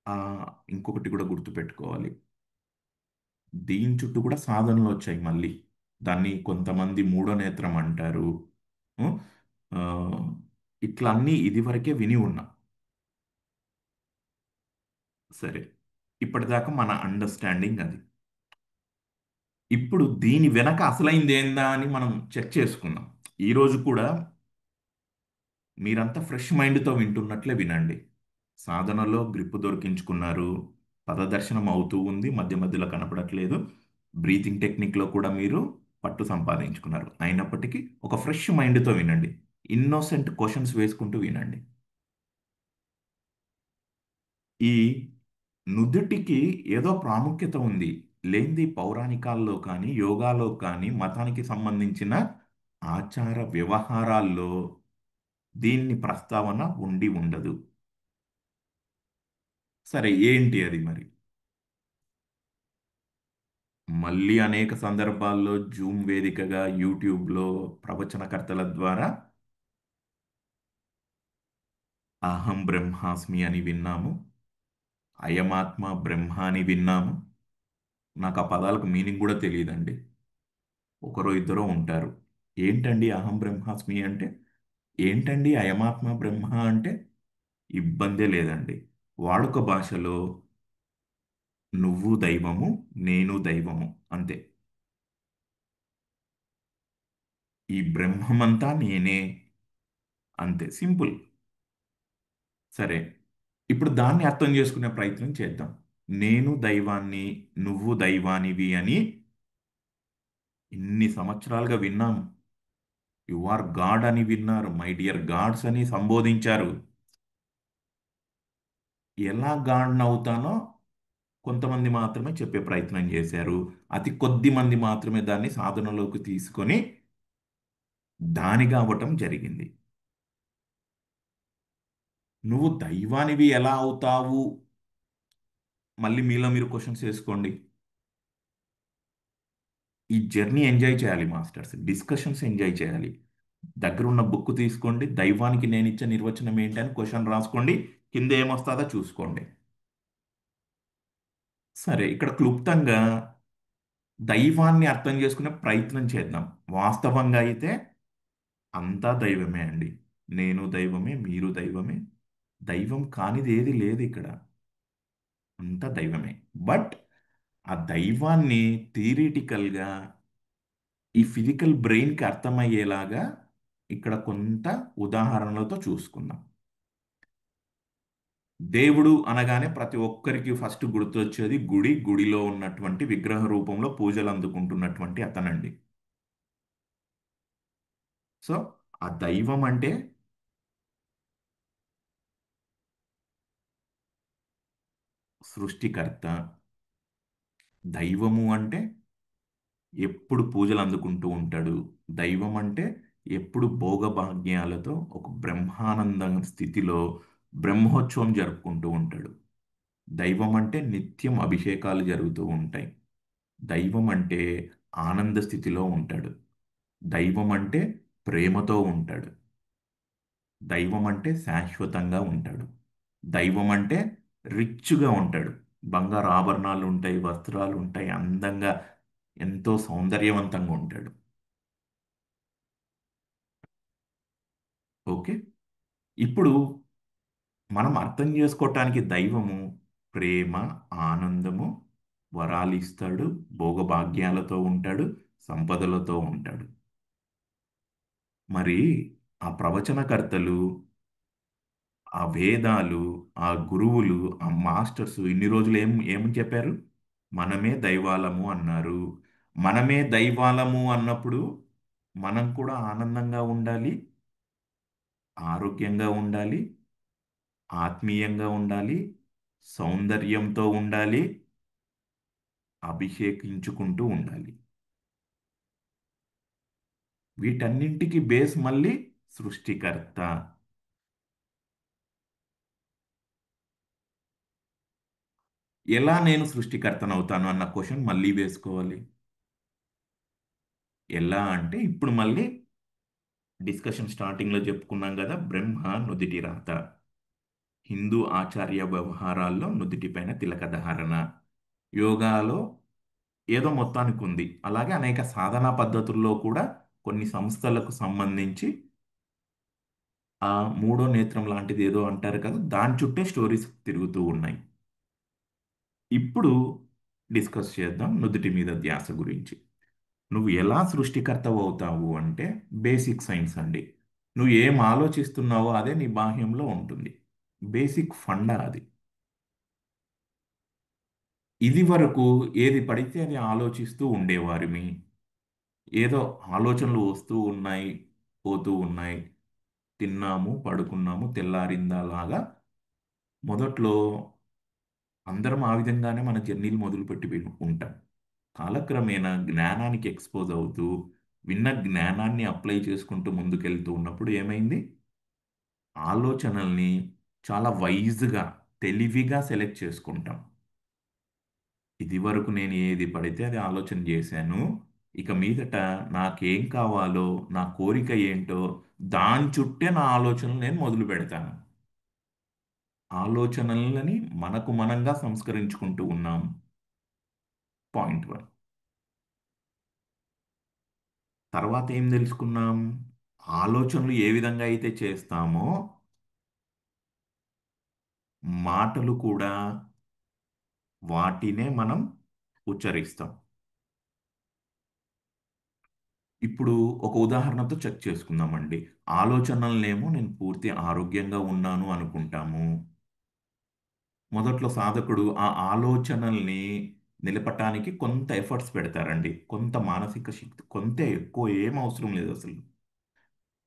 ఆ, ఇంకొకటి కూడా గుర్తుపెట్టుకోవాలి, దీని చుట్టూ కూడా సాధనలు వచ్చాయి మళ్ళీ. దాన్ని కొంతమంది మూడో నేత్రం అంటారు. ఉం? ఆ, ఇట్లా అన్నీ ఇదివరకే విని ఉన్నా. సరే, ఇప్పటిదాకా మన అండర్స్టాండింగ్ అది. ఇప్పుడు దీని వెనక అసలైంది ఏందా అని మనం చెక్ చేసుకుందాం. ఈరోజు కూడా మీరంతా ఫ్రెష్ మైండ్తో వింటున్నట్లే వినండి. సాధనలో గ్రిప్ దొరికించుకున్నారు, పదదర్శనం అవుతూ ఉంది, మధ్య మధ్యలో కనపడట్లేదు. బ్రీతింగ్ టెక్నిక్లో కూడా మీరు పట్టు సంపాదించుకున్నారు. అయినప్పటికీ ఒక ఫ్రెష్ మైండ్తో వినండి, ఇన్నోసెంట్ క్వశ్చన్స్ వేసుకుంటూ వినండి. ఈ నుదుటికి ఏదో ప్రాముఖ్యత ఉంది, లేనిది పౌరాణికాల్లో కానీ, యోగాలో కానీ, మతానికి సంబంధించిన ఆచార వ్యవహారాల్లో దీన్ని ప్రస్తావన ఉండి ఉండదు. సరే, ఏంటి అది మరి? మళ్ళీ అనేక సందర్భాల్లో జూమ్ వేదికగా, యూట్యూబ్లో ప్రవచనకర్తల ద్వారా అహం బ్రహ్మాస్మి అని విన్నాము, అయమాత్మ బ్రహ్మ అని విన్నాము. నాకు ఆ పదాలకు మీనింగ్ కూడా తెలియదండి. ఒకరో ఇద్దరో ఉంటారు, ఏంటండి అహం బ్రహ్మాస్మి అంటే, ఏంటండి అయమాత్మ బ్రహ్మ అంటే? ఇబ్బందే లేదండి. వాడుక భాషలో నువ్వు దైవము, నేను దైవము, అంతే. ఈ బ్రహ్మమంతా నేనే, అంతే, సింపుల్. సరే, ఇప్పుడు దాన్ని అర్థం చేసుకునే ప్రయత్నం చేద్దాం. నేను దైవాన్ని, నువ్వు దైవానివి అని ఇన్ని సంవత్సరాలుగా విన్నాం. యు ఆర్ గాడ్ అని విన్నారు, మై డియర్ గాడ్స్ అని సంబోధించారు. ఎలా గాడ్ అవుతానో కొంతమంది మాత్రమే చెప్పే ప్రయత్నం చేశారు. అతి కొద్ది మంది మాత్రమే దాన్ని సాధనలోకి తీసుకొని దానిగా అవ్వటం జరిగింది. నువ్వు దైవానివి ఎలా అవుతావు? మళ్ళీ మీలో మీరు క్వశ్చన్స్ వేసుకోండి. ఈ జర్నీ ఎంజాయ్ చేయాలి మాస్టర్స్, డిస్కషన్స్ ఎంజాయ్ చేయాలి. దగ్గరున్న బుక్ తీసుకోండి, దైవానికి నేను ఇచ్చే నిర్వచనం ఏంటి అని క్వశ్చన్ రాసుకోండి, కింద ఏమొస్తుందో చూసుకోండి. సరే, ఇక్కడ క్లుప్తంగా దైవాన్ని అర్థం చేసుకునే ప్రయత్నం చేద్దాం. వాస్తవంగా అయితే అంతా దైవమే అండి. నేను దైవమే, మీరు దైవమే, దైవం కానిది ఏది లేదు ఇక్కడ, అంతా దైవమే. బట్ ఆ దైవాన్ని థియరిటికల్గా ఈ ఫిజికల్ బ్రెయిన్కి అర్థమయ్యేలాగా ఇక్కడ కొంత ఉదాహరణలతో చూసుకుందాం. దేవుడు అనగానే ప్రతి ఒక్కరికి ఫస్ట్ గుర్తొచ్చేది గుడిలో ఉన్నటువంటి విగ్రహ రూపంలో పూజలు అందుకుంటున్నటువంటి అతనండి. సో ఆ దైవం అంటే, సృష్టికర్త. దైవము అంటే ఎప్పుడు పూజలు అందుకుంటూ ఉంటాడు. దైవం అంటే ఎప్పుడు భోగభాగ్యాలతో ఒక బ్రహ్మానంద స్థితిలో బ్రహ్మోత్సవం జరుపుకుంటూ ఉంటాడు. దైవం అంటే నిత్యం అభిషేకాలు జరుగుతూ ఉంటాయి. దైవం అంటే ఆనంద స్థితిలో ఉంటాడు. దైవం అంటే ప్రేమతో ఉంటాడు. దైవం అంటే శాశ్వతంగా ఉంటాడు. దైవం అంటే రిచ్గా ఉంటాడు. బంగారు ఆభరణాలు ఉంటాయి, వస్త్రాలు ఉంటాయి, అందంగా ఎంతో సౌందర్యవంతంగా ఉంటాడు. ఓకే. ఇప్పుడు మనం అర్థం చేసుకోవటానికి దైవము ప్రేమ, ఆనందము, వరాలు ఇస్తాడు, భోగభాగ్యాలతో ఉంటాడు, సంపదలతో ఉంటాడు. మరి ఆ ప్రవచనకర్తలు, ఆ వేదాలు, ఆ గురువులు, ఆ మాస్టర్స్ ఇన్ని రోజులు ఏమని చెప్పారు? మనమే దైవాలము అన్నారు. మనమే దైవాలము అన్నప్పుడు మనం కూడా ఆనందంగా ఉండాలి, ఆరోగ్యంగా ఉండాలి, ఆత్మీయంగా ఉండాలి, సౌందర్యంతో ఉండాలి, అభిషేకించుకుంటూ ఉండాలి. వీటన్నింటికి బేస్ మళ్ళీ సృష్టికర్త. ఎలా నేను సృష్టికర్తనవుతాను అన్న క్వశ్చన్ మళ్ళీ వేసుకోవాలి. ఎలా అంటే ఇప్పుడు మళ్ళీ డిస్కషన్ స్టార్టింగ్లో చెప్పుకున్నాం కదా, బ్రహ్మ నుదిటి రాత, హిందూ ఆచార్య వ్యవహారాల్లో నుదిటిపైన తిలక ధారణ, యోగాలో ఏదో మొత్తానికి ఉంది. అలాగే అనేక సాధనా పద్ధతుల్లో కూడా కొన్ని సంస్థలకు సంబంధించి ఆ మూడో నేత్రం లాంటిది ఏదో అంటారు కదా, దాని చుట్టే స్టోరీస్ తిరుగుతూ ఉన్నాయి. ఇప్పుడు డిస్కస్ చేద్దాం నుదుటి మీద ధ్యాస గురించి. నువ్వు ఎలా సృష్టికర్తవు అవుతావు అంటే బేసిక్ సైన్స్ అండి. నువ్వు ఏం ఆలోచిస్తున్నావో అదే నీ బాహ్యంలో ఉంటుంది. బేసిక్ ఫండా అది. ఇది వరకు ఏది పడితే అది ఆలోచిస్తూ ఉండేవారిమి. ఏదో ఆలోచనలు వస్తూ ఉన్నాయి, పోతూ ఉన్నాయి, తిన్నాము, పడుకున్నాము, తెల్లారిందా లాగా మొదట్లో అందరం ఆ విధంగానే మన జర్నీలు మొదలుపెట్టి ఉంటాం. కాలక్రమేణా జ్ఞానానికి ఎక్స్పోజ్ అవుతూ విన్న జ్ఞానాన్ని అప్లై చేసుకుంటూ ముందుకెళ్తూ ఉన్నప్పుడు ఏమైంది? ఆలోచనల్ని చాలా వైజ్గా, తెలివిగా సెలెక్ట్ చేసుకుంటాం. ఇది వరకు నేను ఏది పడితే అది ఆలోచన చేశాను. ఇక మీదట నాకేం కావాలో, నా కోరిక ఏంటో దాని చుట్టే నా ఆలోచనలు నేను మొదలు పెడతాను. ఆలోచనలని మనకు మనంగా సంస్కరించుకుంటూ ఉన్నాం. పాయింట్ 1. తర్వాత ఏం తెలుసుకున్నాం? ఆలోచనలు ఏ విధంగా అయితే చేస్తామో మాటలు కూడా వాటినే మనం ఉచ్చరిస్తాం. ఇప్పుడు ఒక ఉదాహరణతో చెక్ చేసుకుందామండి. ఆలోచనలనేమో నేను పూర్తి ఆరోగ్యంగా ఉన్నాను అనుకుంటాము. మొదట్లో సాధకుడు ఆ ఆలోచనల్ని నిలపటానికి కొంత ఎఫర్ట్స్ పెడతారండి. కొంత మానసిక శక్తి, కొంత ఎక్కువ ఏం అవసరం లేదు అసలు.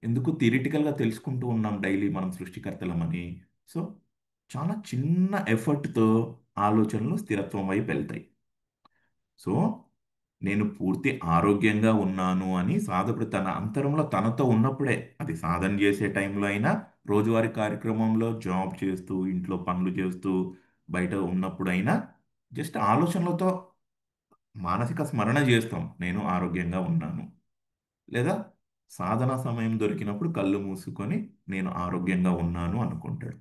ఎందుకు థియరిటికల్గా తెలుసుకుంటూ ఉన్నాం డైలీ మనం సృష్టికర్తలమని. సో చాలా చిన్న ఎఫర్ట్తో ఆలోచనలు స్థిరత్వం వైపు వెళ్తాయి. సో నేను పూర్తి ఆరోగ్యంగా ఉన్నాను అని సాధకుడు తన అంతరంలో తనతో ఉన్నప్పుడే, అది సాధన చేసే టైంలో అయినా, రోజువారీ కార్యక్రమంలో జాబ్ చేస్తూ, ఇంట్లో పనులు చేస్తూ, బయట ఉన్నప్పుడైనా జస్ట్ ఆలోచనలతో మానసిక స్మరణ చేస్తాం, నేను ఆరోగ్యంగా ఉన్నాను. లేదా సాధన సమయం దొరికినప్పుడు కళ్ళు మూసుకొని నేను ఆరోగ్యంగా ఉన్నాను అనుకుంటాడు.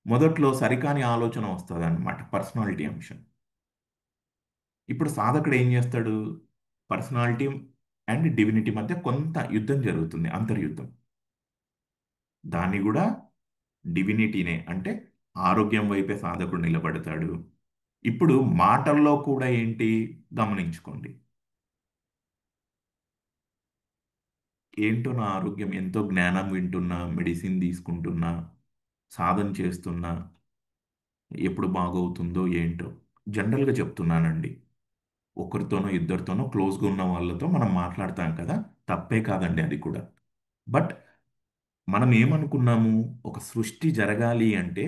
మొదట్లో సరికాని ఆలోచన వస్తుంది అన్నమాట, పర్సనాలిటీ అంశం. ఇప్పుడు సాధకుడు ఏం చేస్తాడు? పర్సనాలిటీ అండ్ డివినిటీ మధ్య కొంత యుద్ధం జరుగుతుంది, అంతర్యుద్ధం. దాన్ని కూడా డివినిటీనే, అంటే ఆరోగ్యం వైపే సాధకుడు నిలబడతాడు. ఇప్పుడు మాటల్లో కూడా ఏంటి గమనించుకోండి. ఏంటో నా ఆరోగ్యం, ఎంతో జ్ఞానం వింటున్నా, మెడిసిన్ తీసుకుంటున్నా, సాధన చేస్తున్నా, ఎప్పుడు బాగవుతుందో ఏంటో. జనరల్గా చెప్తున్నానండి, ఒకరితోనో ఇద్దరితోనో క్లోజ్గా ఉన్న వాళ్ళతో మనం మాట్లాడతాం కదా, తప్పే కాదండి అది కూడా. బట్ మనం ఏమనుకున్నాము? ఒక సృష్టి జరగాలి అంటే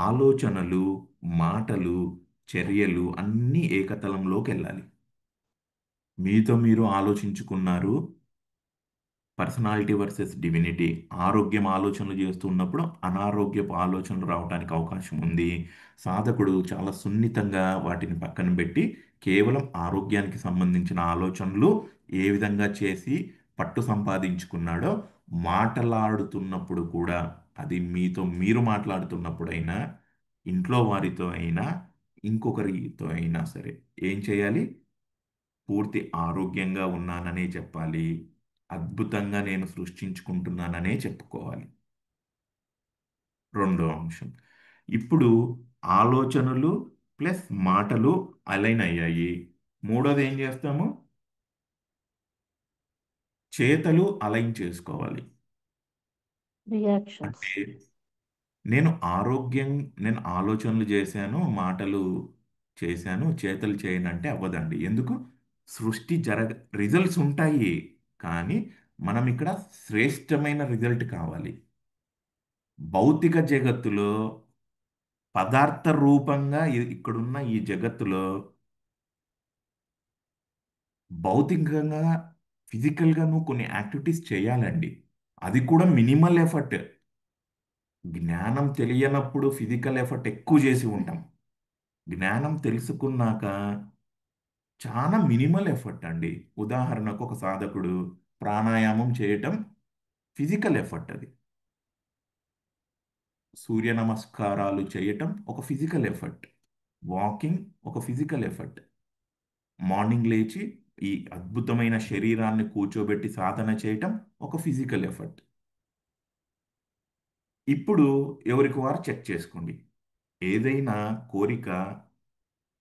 ఆలోచనలు, మాటలు చర్యలు అన్నీ ఏకతలంలోకి వెళ్ళాలి. మీతో మీరు ఆలోచించుకున్నారు, పర్సనాలిటీ వర్సెస్ డివినిటీ. ఆరోగ్యం ఆలోచనలు చేస్తున్నప్పుడు అనారోగ్యపు ఆలోచనలు రావడానికి అవకాశం ఉంది. సాధకుడు చాలా సున్నితంగా వాటిని పక్కన పెట్టి కేవలం ఆరోగ్యానికి సంబంధించిన ఆలోచనలు ఏ విధంగా చేసి పట్టు సంపాదించుకున్నాడో, మాట్లాడుతున్నప్పుడు కూడా, అది మీతో మీరు మాట్లాడుతున్నప్పుడైనా, ఇంట్లో వారితో అయినా, ఇంకొకరితో అయినా సరే ఏం చేయాలి? పూర్తి ఆరోగ్యంగా ఉన్నాననే చెప్పాలి. అద్భుతంగా నేను సృష్టించుకుంటున్నాననే చెప్పుకోవాలి. రెండో అంశం. ఇప్పుడు ఆలోచనలు ప్లస్ మాటలు అలైన్ అయ్యాయి. మూడోది ఏం చేస్తాము? చేతలు అలైన్ చేసుకోవాలి. రియాక్షన్స్. అంటే నేను ఆరోగ్యం, నేను ఆలోచనలు చేశాను, మాటలు చేశాను, చేతలు చేయనంటే అవ్వదండి. ఎందుకు? సృష్టి రిజల్ట్స్ ఉంటాయి, కానీ మనం ఇక్కడ శ్రేష్టమైన రిజల్ట్ కావాలి. భౌతిక జగత్తులో పదార్థ రూపంగా ఇక్కడున్న ఈ జగత్తులో భౌతికంగా, ఫిజికల్గా నువ్వు కొన్ని యాక్టివిటీస్ చేయాలండి. అది కూడా మినిమల్ ఎఫర్ట్. జ్ఞానం తెలియనప్పుడు ఫిజికల్ ఎఫర్ట్ ఎక్కువ చేసి ఉంటాం. జ్ఞానం తెలుసుకున్నాక చాలా మినిమల్ ఎఫర్ట్ అండి. ఉదాహరణకు ఒక సాధకుడు ప్రాణాయామం చేయటం ఫిజికల్ ఎఫర్ట్. అది సూర్య నమస్కారాలు చేయటం ఒక ఫిజికల్ ఎఫర్ట్. వాకింగ్ ఒక ఫిజికల్ ఎఫర్ట్. మార్నింగ్ లేచి ఈ అద్భుతమైన శరీరాన్ని కూర్చోబెట్టి సాధన చేయటం ఒక ఫిజికల్ ఎఫర్ట్. ఇప్పుడు ఎవరికి వారు చెక్ చేసుకోండి. ఏదైనా కోరిక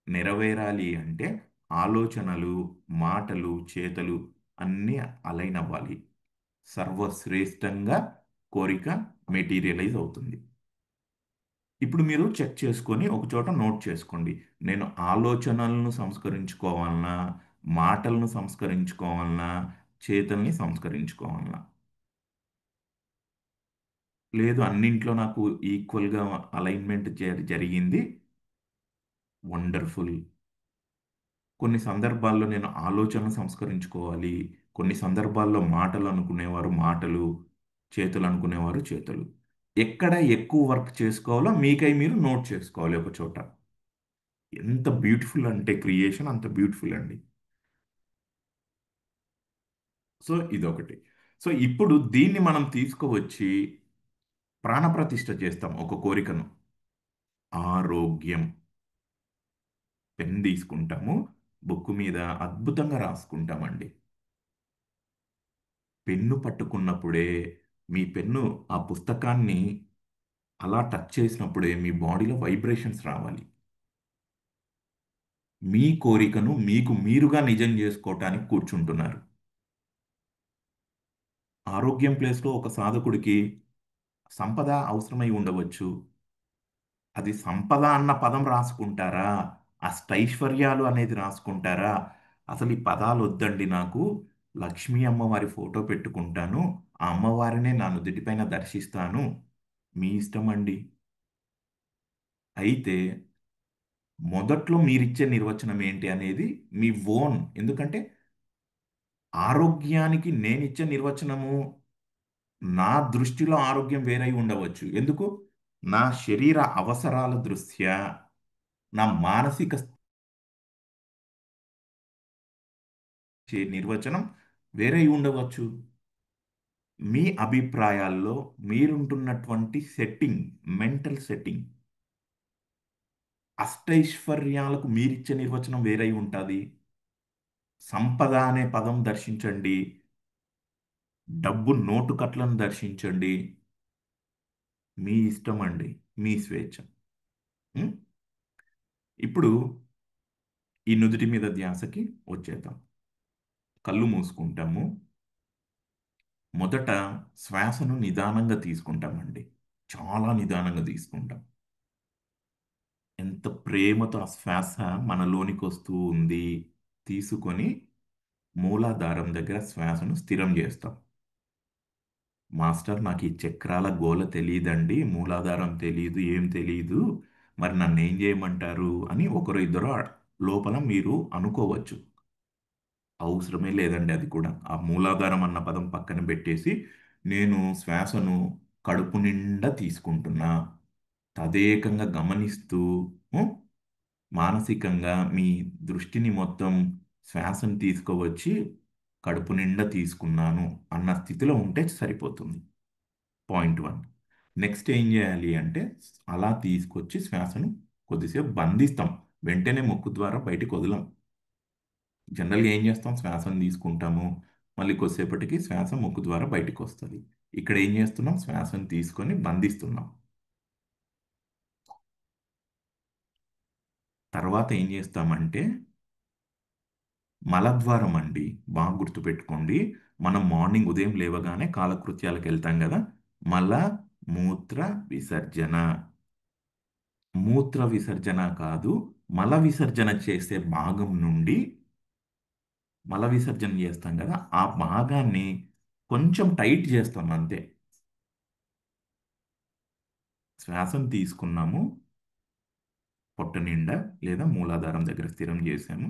నెరవేరాలి అంటే ఆలోచనలు, మాటలు, చేతలు అన్నీ అలైన్ అవ్వాలి. సర్వశ్రేష్టంగా కోరిక మెటీరియలైజ్ అవుతుంది. ఇప్పుడు మీరు చెక్ చేసుకొని ఒక చోట నోట్ చేసుకోండి. నేను ఆలోచనలను సంస్కరించుకోవాలన్నా, మాటలను సంస్కరించుకోవాలన్నా, చేతల్ని సంస్కరించుకోవాలన్నా, లేదు అన్నింట్లో నాకు ఈక్వల్గా అలైన్మెంట్ జరిగింది, వండర్ఫుల్. కొన్ని సందర్భాల్లో నేను ఆలోచనలు సంస్కరించుకోవాలి, కొన్ని సందర్భాల్లో మాటలు అనుకునేవారు మాటలు, చేతులు అనుకునేవారు చేతులు. ఎక్కడ ఎక్కువ వర్క్ చేసుకోవాలో మీకై మీరు నోట్ చేసుకోవాలి ఒక చోట. ఎంత బ్యూటిఫుల్ అంటే క్రియేషన్ అంత బ్యూటిఫుల్ అండి. సో ఇదొకటి. సో ఇప్పుడు దీన్ని మనం తీసుకువచ్చి ప్రాణప్రతిష్ఠ చేస్తాం ఒక కోరికను. ఆరోగ్యం. పెన్ తీసుకుంటాము, బుక్ మీద అద్భుతంగా రాసుకుంటామండి. పెన్ను పట్టుకున్నప్పుడే మీ పెన్ను ఆ పుస్తకాన్ని అలా టచ్ చేసినప్పుడే మీ బాడీలో వైబ్రేషన్స్ రావాలి. మీ కోరికను మీకు మీరుగా నిజం చేసుకోవటానికి కూర్చుంటున్నారు. ఆరోగ్యం ప్లేస్లో ఒక సాధకుడికి సంపద అవసరమై ఉండవచ్చు. అది సంపద అన్న పదం రాసుకుంటారా, అష్టైశ్వర్యాలు అనేది రాసుకుంటారా? అసలు ఈ పదాలు వద్దండి నాకు, లక్ష్మీ అమ్మవారి ఫోటో పెట్టుకుంటాను, ఆ అమ్మవారినే నా నుదుటిపైన దర్శిస్తాను, మీ ఇష్టం అండి. అయితే మొదట్లో మీరిచ్చే నిర్వచనం ఏంటి అనేది మీ ఓన్. ఎందుకంటే ఆరోగ్యానికి నేనిచ్చే నిర్వచనము, నా దృష్టిలో ఆరోగ్యం వేరై ఉండవచ్చు. ఎందుకు? నా శరీర అవసరాల దృష్ట్యా, నా మానసిక నిర్వచనం వేరై ఉండవచ్చు. మీ అభిప్రాయాల్లో మీరుంటున్నటువంటి సెట్టింగ్, మెంటల్ సెట్టింగ్, అష్టైశ్వర్యాలకు మీరిచ్చే నిర్వచనం వేరై ఉంటుంది. సంపద అనే పదం దర్శించండి, డబ్బు నోటు కట్లను దర్శించండి, మీ ఇష్టం అండి, మీ స్వేచ్ఛ. ఉం? ఇప్పుడు ఈ నుదుటి మీద ధ్యాసకి వచ్చేద్దాం. కళ్ళు మూసుకుంటాము. మొదట శ్వాసను నిదానంగా తీసుకుంటామండి, చాలా నిదానంగా తీసుకుంటాం. ఎంత ప్రేమతో ఆ శ్వాస మనలోనికి వస్తూ ఉంది. తీసుకొని మూలాధారం దగ్గర శ్వాసను స్థిరం చేస్తాం. మాస్టర్ నాకు ఈ చక్రాల గోల తెలియదండి, మూలాధారం తెలియదు, ఏం తెలియదు, మరి నన్ను ఏం చేయమంటారు అని ఒకరు ఇద్దరు లోపల మీరు అనుకోవచ్చు. అవసరమే లేదండి అది కూడా. ఆ మూలాధారం అన్న పదం పక్కన పెట్టేసి, నేను శ్వాసను కడుపు నిండా తీసుకుంటున్నా, తదేకంగా గమనిస్తూ, ఉం, మానసికంగా మీ దృష్టిని మొత్తం శ్వాసను తీసుకువచ్చి కడుపు నిండా తీసుకున్నాను అన్న స్థితిలో ఉంటే సరిపోతుంది. పాయింట్ 1. నెక్స్ట్ ఏం చేయాలి అంటే, అలా తీసుకొచ్చి శ్వాసను కొద్దిసేపు బంధిస్తాం. వెంటనే ముక్కు ద్వారా బయటికి వదలం. జనరల్గా ఏం చేస్తాం, శ్వాసను తీసుకుంటాము, మళ్ళీ కొద్దిసేపటికి శ్వాస ముక్కు ద్వారా బయటికి వస్తుంది. ఇక్కడ ఏం చేస్తున్నాం, శ్వాసను తీసుకొని బంధిస్తున్నాం. తర్వాత ఏం చేస్తామంటే, మలద్వారం అండి, బాగా గుర్తుపెట్టుకోండి. మనం మార్నింగ్ ఉదయం లేవగానే కాలకృత్యాలకు వెళ్తాం కదా, మల మూత్ర విసర్జన. మూత్ర విసర్జన కాదు, మల విసర్జన చేసే భాగం నుండి మల విసర్జన చేస్తాం కదా, ఆ భాగాన్ని కొంచెం టైట్ చేస్తాం అంతే. శ్వాసను తీసుకున్నాము, పొట్ట నిండా లేదా మూలాధారం దగ్గర స్థిరం చేసాము,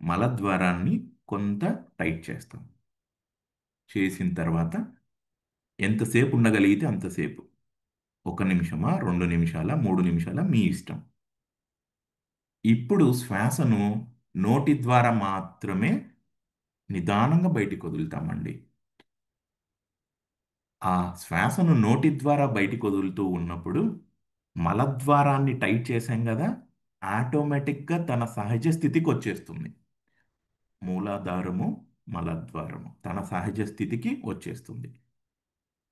మలద్వారాన్ని కొంత టైట్ చేస్తాం. చేసిన తర్వాత ఎంతసేపు ఉండగలిగితే అంతసేపు, 1 నిమిషమా, 2 నిమిషాల, 3 నిమిషాల, మీ ఇష్టం. ఇప్పుడు శ్వాసను నోటి ద్వారా మాత్రమే నిదానంగా బయటికి వదులుతామండి. ఆ శ్వాసను నోటి ద్వారా బయటికి వదులుతూ ఉన్నప్పుడు మలద్వారాన్ని టైట్ చేసాం కదా, ఆటోమేటిక్గా తన సహజ స్థితికి వచ్చేస్తుంది. మూలాధారము, మలద్వారము తన సహజ స్థితికి వచ్చేస్తుంది.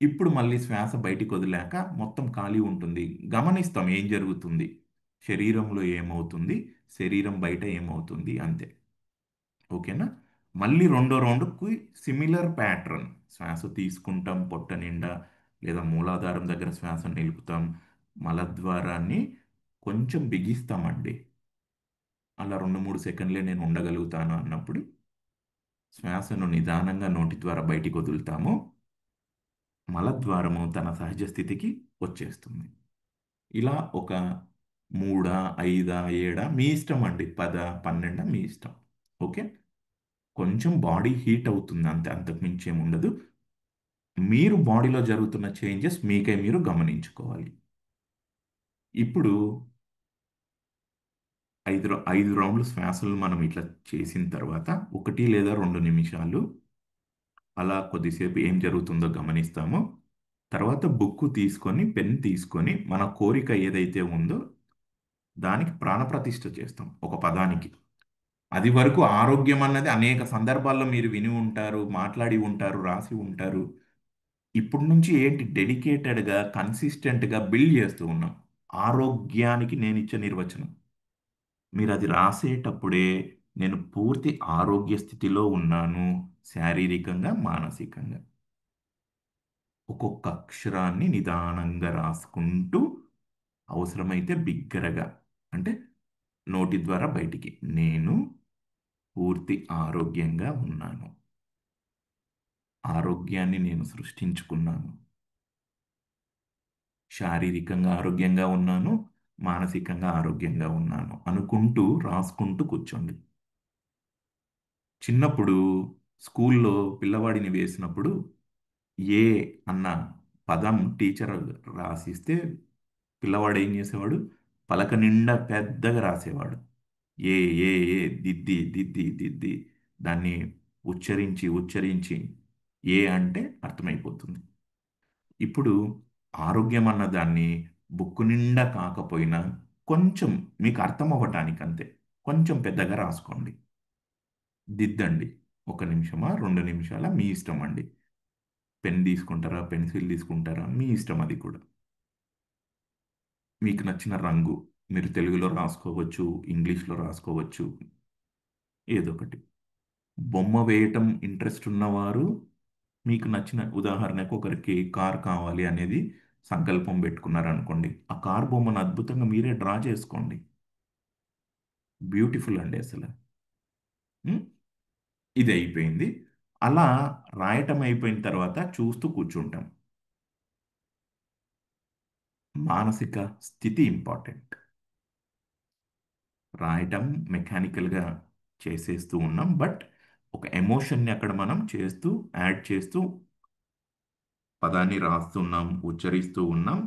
ఇప్పుడు మళ్ళీ శ్వాస బయటికి వదిలాక మొత్తం ఖాళీ ఉంటుంది. గమనిస్తాం ఏం జరుగుతుంది, శరీరంలో ఏమవుతుంది, శరీరం బయట ఏమవుతుంది, అంతే. ఓకేనా. మళ్ళీ రెండో రౌండ్కి సిమిలర్ ప్యాటర్న్. శ్వాస తీసుకుంటాం పొట్ట నిండా లేదా మూలాధారం దగ్గర శ్వాస నిలుపుతాం, మలద్వారాన్ని కొంచెం బిగిస్తామండి. అలా 2-3 సెకండ్లే నేను ఉండగలుగుతాను అన్నప్పుడు శ్వాసను నిదానంగా నోటి ద్వారా బయటికి వదులుతాము, మలద్వారము తన సహజ స్థితికి వచ్చేస్తుంది. ఇలా ఒక 3, 5, 7 మీ ఇష్టం అండి, 10, 12 మీ ఇష్టం. ఓకే. కొంచెం బాడీ హీట్ అవుతుంది అంతే, అంతకుమించి ఏమి ఉండదు. మీరు బాడీలో జరుగుతున్న చేంజెస్ మీకై మీరు గమనించుకోవాలి. ఇప్పుడు 5 రౌండ్లు శ్వాసలు మనం ఇట్లా చేసిన తర్వాత 1 లేదా 2 నిమిషాలు అలా కొద్దిసేపు ఏం జరుగుతుందో గమనిస్తాము. తర్వాత బుక్కు తీసుకొని, పెన్ తీసుకొని, మన కోరిక ఏదైతే ఉందో దానికి ప్రాణప్రతిష్ఠ చేస్తాం ఒక పదానికి. అది వరకు ఆరోగ్యం అన్నది అనేక సందర్భాల్లో మీరు విని ఉంటారు, మాట్లాడి ఉంటారు, రాసి ఉంటారు. ఇప్పటి నుంచి ఏంటి, డెడికేటెడ్గా కన్సిస్టెంట్గా బిల్డ్ చేస్తూ ఉన్నాం. ఆరోగ్యానికి నేను ఇచ్చే నిర్వచనం, మీరు అది రాసేటప్పుడే నేను పూర్తి ఆరోగ్య స్థితిలో ఉన్నాను, శారీరకంగా, మానసికంగా. ఒక్కొక్క అక్షరాన్ని నిదానంగా రాసుకుంటూ, అవసరమైతే బిగ్గరగా, అంటే నోటి ద్వారా బయటికి, నేను పూర్తి ఆరోగ్యంగా ఉన్నాను, ఆరోగ్యాన్ని నేను సృష్టించుకున్నాను, శారీరకంగా ఆరోగ్యంగా ఉన్నాను, మానసికంగా ఆరోగ్యంగా ఉన్నాను అనుకుంటూ రాసుకుంటూ కూర్చోండి. చిన్నప్పుడు స్కూల్లో పిల్లవాడిని వేసినప్పుడు ఏ అన్న పదం టీచర్ రాసిస్తే పిల్లవాడు ఏం చేసేవాడు, పలక నిండా పెద్దగా రాసేవాడు. ఏ ఏ ఏ దిద్ది దిద్ది దిద్ది దాన్ని ఉచ్చరించి ఉచ్చరించి ఏ అంటే అర్థమైపోతుంది. ఇప్పుడు ఆరోగ్యం అన్న దాన్ని బుక్కు నిండా కాకపోయినా కొంచెం మీకు అర్థం అవ్వటానికి అంతే కొంచెం పెద్దగా రాసుకోండి, దిద్దండి. 1 నిమిషమా, 2 నిమిషాల, మీ ఇష్టం అండి. పెన్ తీసుకుంటారా, పెన్సిల్ తీసుకుంటారా, మీ ఇష్టం. అది కూడా మీకు నచ్చిన రంగు, మీరు తెలుగులో రాసుకోవచ్చు, ఇంగ్లీష్లో రాసుకోవచ్చు, ఏదో ఒకటి. బొమ్మ వేయటం ఇంట్రెస్ట్ ఉన్నవారు, మీకు నచ్చిన, ఉదాహరణకు ఒకరికి కార్ కావాలి అనేది సంకల్పం పెట్టుకున్నారనుకోండి, ఆ కార్ బొమ్మను అద్భుతంగా మీరే డ్రా చేసుకోండి. బ్యూటిఫుల్ అండి అసలు. ఉం? ఇది అయిపోయింది. అలా రాయటం అయిపోయిన తర్వాత చూస్తూ కూర్చుంటాం. మానసిక స్థితి ఇంపార్టెంట్. రాయటం మెకానికల్గా చేసేస్తూ ఉన్నాం, బట్ ఒక ఎమోషన్ని అక్కడ మనం చేస్తూ యాడ్ చేస్తూ పదాన్ని రాస్తున్నాం, ఉచ్చరిస్తూ ఉన్నాం.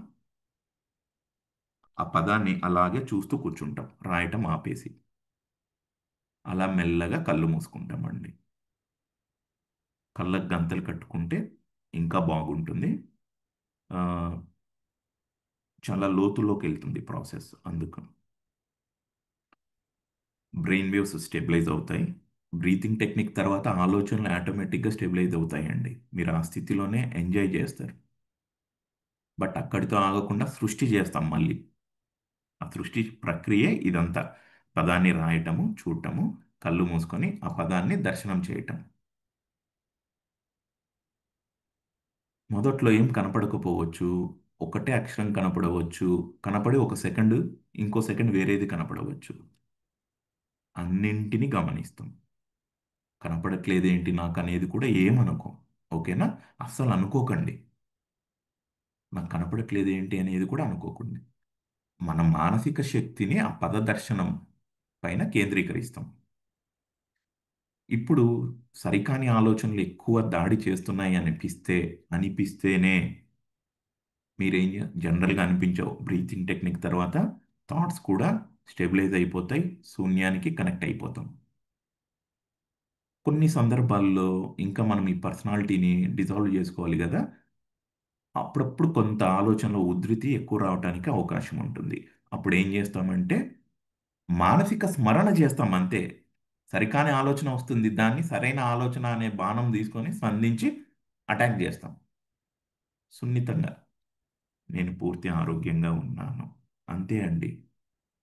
ఆ పదాన్ని అలాగే చూస్తూ కూర్చుంటాం, రాయటం ఆపేసి. అలా మెల్లగా కళ్ళు మూసుకుంటామండి. కళ్ళకు గంతలు కట్టుకుంటే ఇంకా బాగుంటుంది. ఆ, చాలా లోతులోకి వెళ్తుంది ప్రాసెస్. అందుకు బ్రెయిన్ వేవ్స్ స్టెబిలైజ్ అవుతాయి. బ్రీతింగ్ టెక్నిక్ తర్వాత ఆలోచనలు ఆటోమేటిక్గా స్టెబిలైజ్ అవుతాయండి. మీరు ఆ స్థితిలోనే ఎంజాయ్ చేస్తారు. బట్ అక్కడితో ఆగకుండా సృష్టి చేస్తాం మళ్ళీ. ఆ సృష్టి ప్రక్రియే ఇదంతా. పదాన్ని రాయటము, చూడటము, కళ్ళు మూసుకొని ఆ పదాన్ని దర్శనం చేయటం. మొదట్లో ఏం కనపడకపోవచ్చు, ఒకటే అక్షరం కనపడవచ్చు, కనపడి ఒక సెకండ్, ఇంకో సెకండ్ వేరేది కనపడవచ్చు. అన్నింటినీ గమనిస్తాం. కనపడట్లేదేంటి నాకు అనేది కూడా ఏమనుకో, ఓకేనా? అస్సలు అనుకోకండి. నాకు కనపడట్లేదేంటి అనేది కూడా అనుకోకండి. మన మానసిక శక్తిని ఆ పద దర్శనం పైన కేంద్రీకరిస్తాం. ఇప్పుడు సరికాని ఆలోచనలు ఎక్కువ దాడి చేస్తున్నాయి అనిపిస్తేనే మీరేం జనరల్గా అనిపించవు. బ్రీతింగ్ టెక్నిక్ తర్వాత థాట్స్ కూడా స్టెబిలైజ్ అయిపోతాయి, శూన్యానికి కనెక్ట్ అయిపోతాం. కొన్ని సందర్భాల్లో ఇంకా మనం ఈ పర్సనాలిటీని డిజాల్వ్ చేసుకోవాలి కదా, అప్పుడప్పుడు కొంత ఆలోచనలో ఉధృతి ఎక్కువ రావడానికి అవకాశం ఉంటుంది. అప్పుడు ఏం చేస్తామంటే మానసిక స్మరణ చేస్తాం అంతే. సరికాని ఆలోచన వస్తుంది, దాన్ని సరైన ఆలోచన అనే బాణం తీసుకొని స్పందించి అటాక్ చేస్తాం సున్నితంగా. నేను పూర్తి ఆరోగ్యంగా ఉన్నాను, అంతే అండి.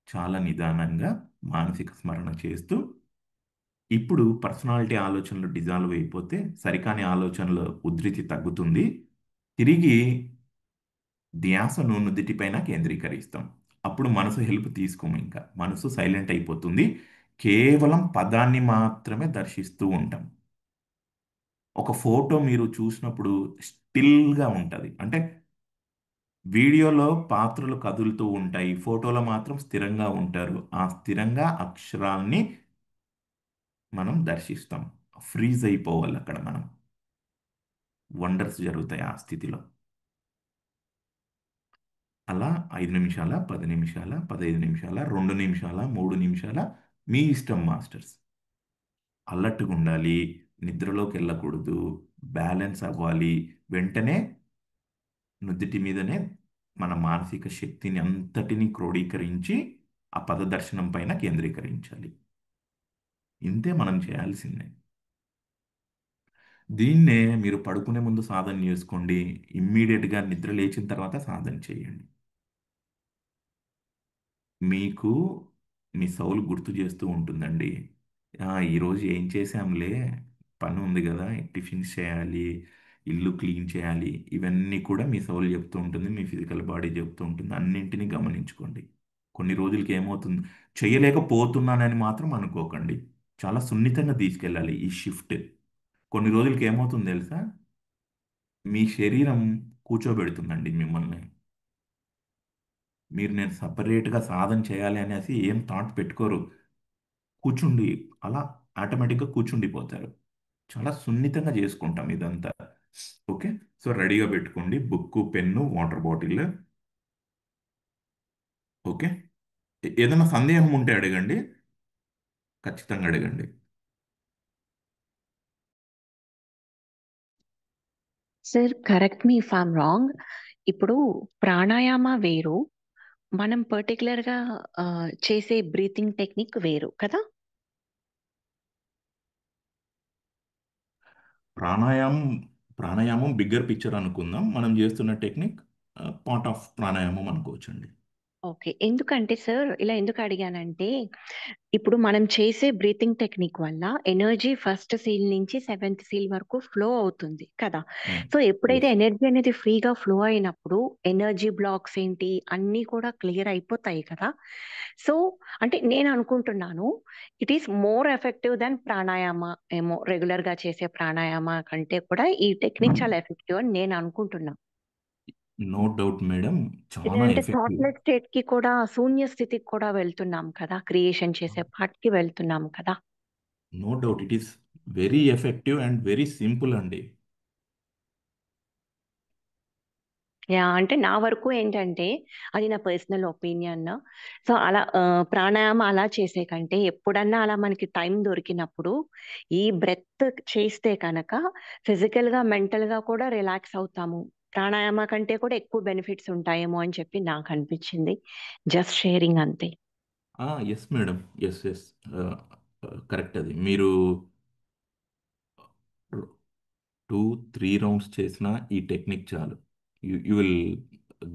చాలా నిదానంగా మానసిక స్మరణ చేస్తూ ఇప్పుడు పర్సనాలిటీ ఆలోచనలు డిజాల్వ్ అయిపోతే సరికాని ఆలోచనల ఉధృతి తగ్గుతుంది. తిరిగి ధ్యాసను నుదిటిపైన కేంద్రీకరిస్తాం. అప్పుడు మనసు హెల్ప్ తీసుకోము, ఇంకా మనసు సైలెంట్ అయిపోతుంది. కేవలం పదాన్ని మాత్రమే దర్శిస్తూ ఉంటాం. ఒక ఫోటో మీరు చూసినప్పుడు స్టిల్గా ఉంటుంది. అంటే వీడియోలో పాత్రలు కదులుతూ ఉంటాయి, ఫోటోలో మాత్రం స్థిరంగా ఉంటారు. ఆ స్థిరంగా అక్షరాల్ని మనం దర్శిస్తాం. ఫ్రీజ్ అయిపోవాలి అక్కడ మనం. వండర్స్ జరుగుతాయి ఆ స్థితిలో. అలా 5 నిమిషాల, 10 నిమిషాల, 15 నిమిషాల, 2 నిమిషాల, 3 నిమిషాల, మీ ఇష్టం మాస్టర్స్. అలర్ట్గా ఉండాలి, నిద్రలోకి వెళ్ళకూడదు, బ్యాలెన్స్ అవ్వాలి. వెంటనే నుదిటి మీదనే మన మానసిక శక్తిని అంతటిని క్రోడీకరించి ఆ పద దర్శనం పైన కేంద్రీకరించాలి. ఇంతే మనం చేయాల్సిందే. దీన్నే మీరు పడుకునే ముందు సాధన చేసుకోండి, ఇమ్మీడియట్గా నిద్ర లేచిన తర్వాత సాధన చేయండి. మీకు మీ సౌలు గుర్తు చేస్తూ ఉంటుందండి. ఈరోజు ఏం చేశాంలే, పని ఉంది కదా, టిఫిన్స్ చేయాలి, ఇల్లు క్లీన్ చేయాలి, ఇవన్నీ కూడా మీ సౌలు చెప్తూ ఉంటుంది, మీ ఫిజికల్ బాడీ చెప్తూ ఉంటుంది. అన్నింటినీ గమనించుకోండి. కొన్ని రోజులకి ఏమవుతుంది, చేయలేకపోతున్నానని మాత్రం అనుకోకండి. చాలా సున్నితంగా తీసుకెళ్ళాలి ఈ షిఫ్ట్. కొన్ని రోజులకి ఏమవుతుంది తెలుసా, మీ శరీరం కూర్చోబెడుతుందండి మిమ్మల్ని. మీరు నేను సపరేట్గా సాధన చేయాలి అనేసి ఏం థాట్ పెట్టుకోరు. కూర్చుండి అలా ఆటోమేటిక్గా కూర్చుండిపోతారు. చాలా సున్నితంగా చేసుకుంటాం ఇదంతా. ఓకే, సో రెడీగా పెట్టుకోండి book, pen, water bottle. Okay, ఏదైనా సందేహం ఉంటే అడగండి, ఖచ్చితంగా అడగండి. Sir correct me if I'm wrong. ఇప్పుడు ప్రాణాయామ వేరు, మనం పర్టికులర్ గా చేసే బ్రీతింగ్ టెక్నిక్ వేరు కదా? ప్రాణాయామం ప్రాణాయామం బిగ్గర్ పిక్చర్ అనుకుందాం. మనం చేస్తున్న టెక్నిక్ పార్ట్ ఆఫ్ ప్రాణాయామం అనుకోవచ్చండి. ఓకే, ఎందుకంటే సార్ ఇలా ఎందుకు అడిగానంటే, ఇప్పుడు మనం చేసే బ్రీతింగ్ టెక్నిక్ వల్ల ఎనర్జీ ఫస్ట్ సీల్ నుంచి 7th సీల్ వరకు ఫ్లో అవుతుంది కదా. సో ఎప్పుడైతే ఎస్, ఎనర్జీ అనేది ఫ్రీగా ఫ్లో అయినప్పుడు ఎనర్జీ బ్లాక్స్ ఏంటి అన్నీ కూడా క్లియర్ అయిపోతాయి కదా. సో అంటే నేను అనుకుంటున్నాను, it is more effective than pranayama ఏమో, రెగ్యులర్ గా చేసే ప్రాణాయామ కంటే కూడా ఈ టెక్నిక్ చాలా ఎఫెక్టివ్ అని నేను అనుకుంటున్నాను. నో డౌట్ మేడం, చాలా ఎందుకంటే ఎఫెక్టివ్. థాట్లెస్ స్టేట్ కి కూడా శూన్య స్థితికి కూడా వెళ్తున్నాం కదా, క్రియేషన్ చేసే పార్ట్కి వెళ్తున్నాం కదా. No doubt it is very effective and very simple అండి. యా, అంటే నా వరకు ఏంటంటే అది నా పర్సనల్ ఒపీనియన్. సో అలా ప్రాణాయామం అలా చేసే కంటే ఎప్పుడన్నా అలా మనకి టైం దొరికినప్పుడు ఈ బ్రెత్ చేస్తే కనుక ఫిజికల్ గా మెంటల్ గా కూడా రిలాక్స్ అవుతాము. ప్రాణాయామ కంటే కూడా ఎక్కువ బెనిఫిట్స్ ఉంటాయేమో అని చెప్పి నాకు అనిపించింది. జస్ట్ షేరింగ్ అంతే. Yes madam, yes yes, correct. అది మీరు 2-3 రౌండ్స్ చేసిన ఈ టెక్నిక్ చాలు, యూ విల్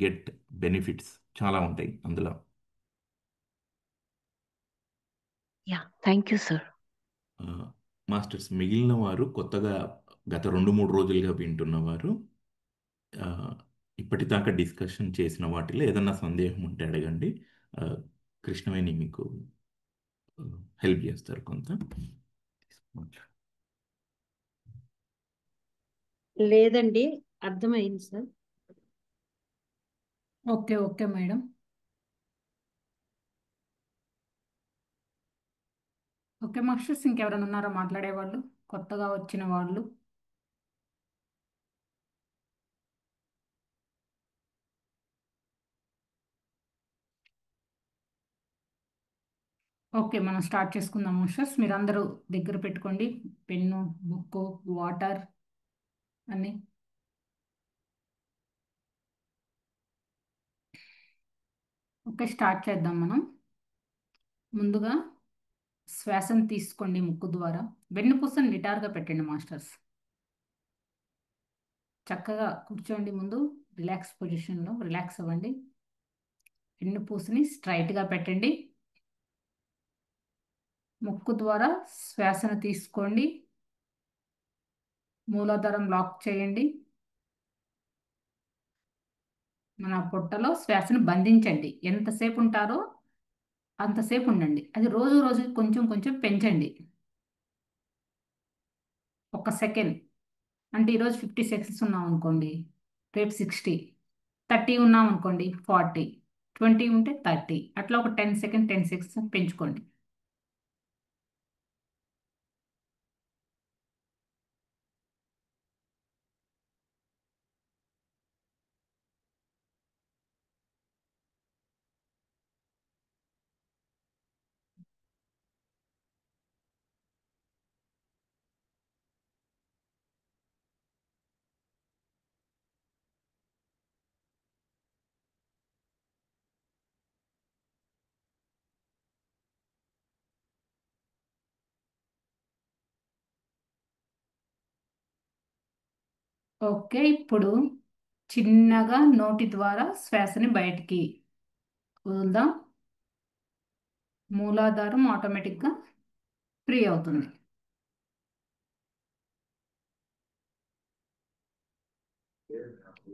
గెట్ బెనిఫిట్స్ చాలా ఉంటాయి అందులో. Yeah, thank you sir. ఆ, మాస్టర్స్, మిగిలిన వారు కొత్తగా గత 2-3 రోజులుగా వింటున్నవారు, ఆ, ఇప్పటిదాకా డిస్కషన్ చేసిన వాటిలో ఏదన్నా సందేహం ఉంటే అడగండి. ఆ, కృష్ణవేణి మీకు హెల్ప్ చేస్తారు కొంత. లేదండి, అర్థమైంది sir. Okay okay madam. Okay masters, ఇంకెవరైనా ఉన్నారా మాట్లాడేవాళ్ళు, కొత్తగా వచ్చిన వాళ్ళు? ఓకే, మనం స్టార్ట్ చేసుకుందాం మాస్టర్స్. మీరు అందరూ దగ్గర పెట్టుకోండి, పెన్ను, బుక్, వాటర్ అన్ని. ఓకే, స్టార్ట్ చేద్దాం మనం. ముందుగా శ్వాసను తీసుకోండి ముక్కు ద్వారా. వెన్నుపూసను నిటారుగా పెట్టండి మాస్టర్స్. చక్కగా కూర్చోండి, ముందు రిలాక్స్ పొజిషన్లో రిలాక్స్ అవ్వండి. వెన్నుపూసని స్ట్రైట్గా పెట్టండి. ముక్కు ద్వారా శ్వాసను తీసుకోండి. మూలాధారం లాక్ చేయండి. మన పొట్టలో శ్వాసను బంధించండి. ఎంతసేపు ఉంటారో అంతసేపు ఉండండి. అది రోజు రోజు కొంచెం కొంచెం పెంచండి. 1 సెకండ్ అంటే ఈరోజు 50 సెకండ్స్ ఉన్నాం అనుకోండి, రేపు 60. 30 ఉన్నాం అనుకోండి, 40. 20 ఉంటే 30. అట్లా ఒక 10 సెకండ్ 10 సెకండ్స్ పెంచుకోండి. ఓకే, ఇప్పుడు చిన్నగా నోటి ద్వారా శ్వాసని బయటికి వదులుదాం. మూలాధారం ఆటోమేటిక్గా ఫ్రీ అవుతుంది.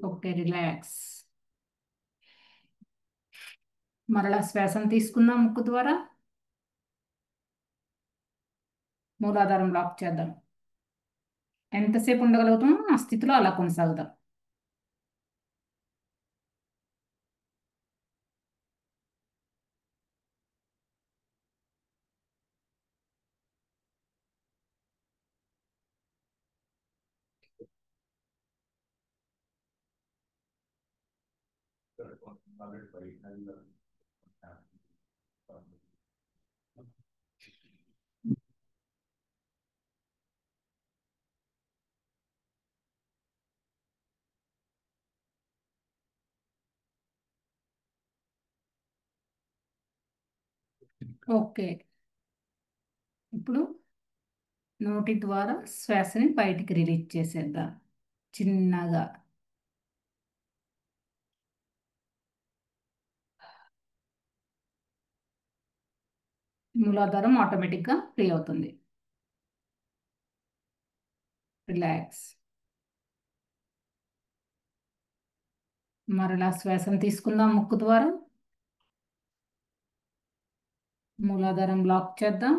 Okay, relax. మరలా శ్వాసను తీసుకుందాం ముక్కు ద్వారా. మూలాధారం లాక్ చేద్దాం. ఎంతసేపు ఉండగలుగుతామో ఆ స్థితిలో అలా కొనసాగుదాం. ఓకే, ఇప్పుడు నోటి ద్వారా శ్వాసని బయటికి రిలీజ్ చేసేద్దాం చిన్నగా. మూలాధారం ఆటోమేటిక్గా ఫ్రీ అవుతుంది. రిలాక్స్. మరలా శ్వాసను తీసుకుందాం ముక్కు ద్వారా. మూలాధారం లాక్ చేద్దాం.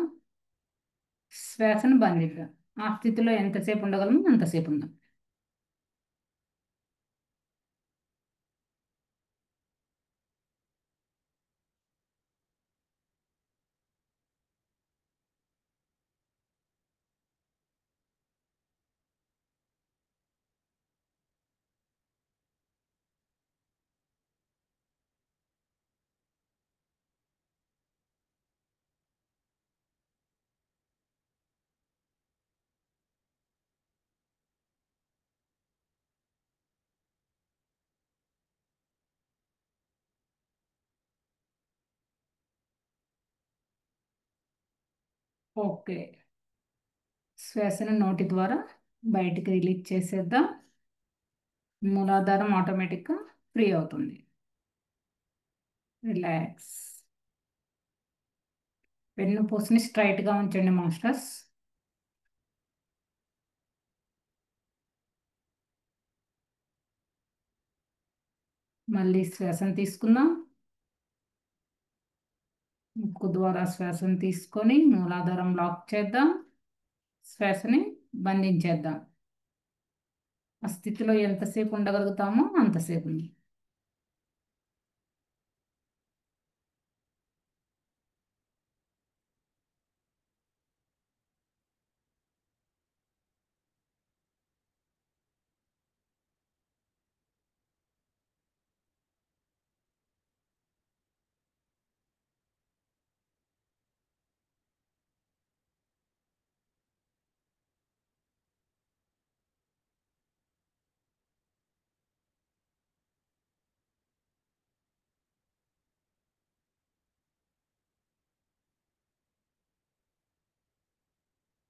శ్వాసను బంధిద్దాం. ఆ స్థితిలో ఎంతసేపు ఉండగలమో అంతసేపు ఉందాం. ఓకే. శ్వాసను నోటి ద్వారా బయటికి రిలీజ్ చేసేద్దాం. మూలాధారం ఆటోమేటిక్గా ఫ్రీ అవుతుంది. రిలాక్స్. వెన్నుపూసని స్ట్రైట్గా ఉంచండి మాస్టర్స్. మళ్ళీ శ్వాసను తీసుకుందాం. ముక్కు ద్వారా శ్వాసను తీసుకొని మూలాధారం లాక్ చేద్దాం. శ్వాసని బంధించేద్దాం. ఆ స్థితిలో ఎంతసేపు ఉండగలుగుతామో అంతసేపు.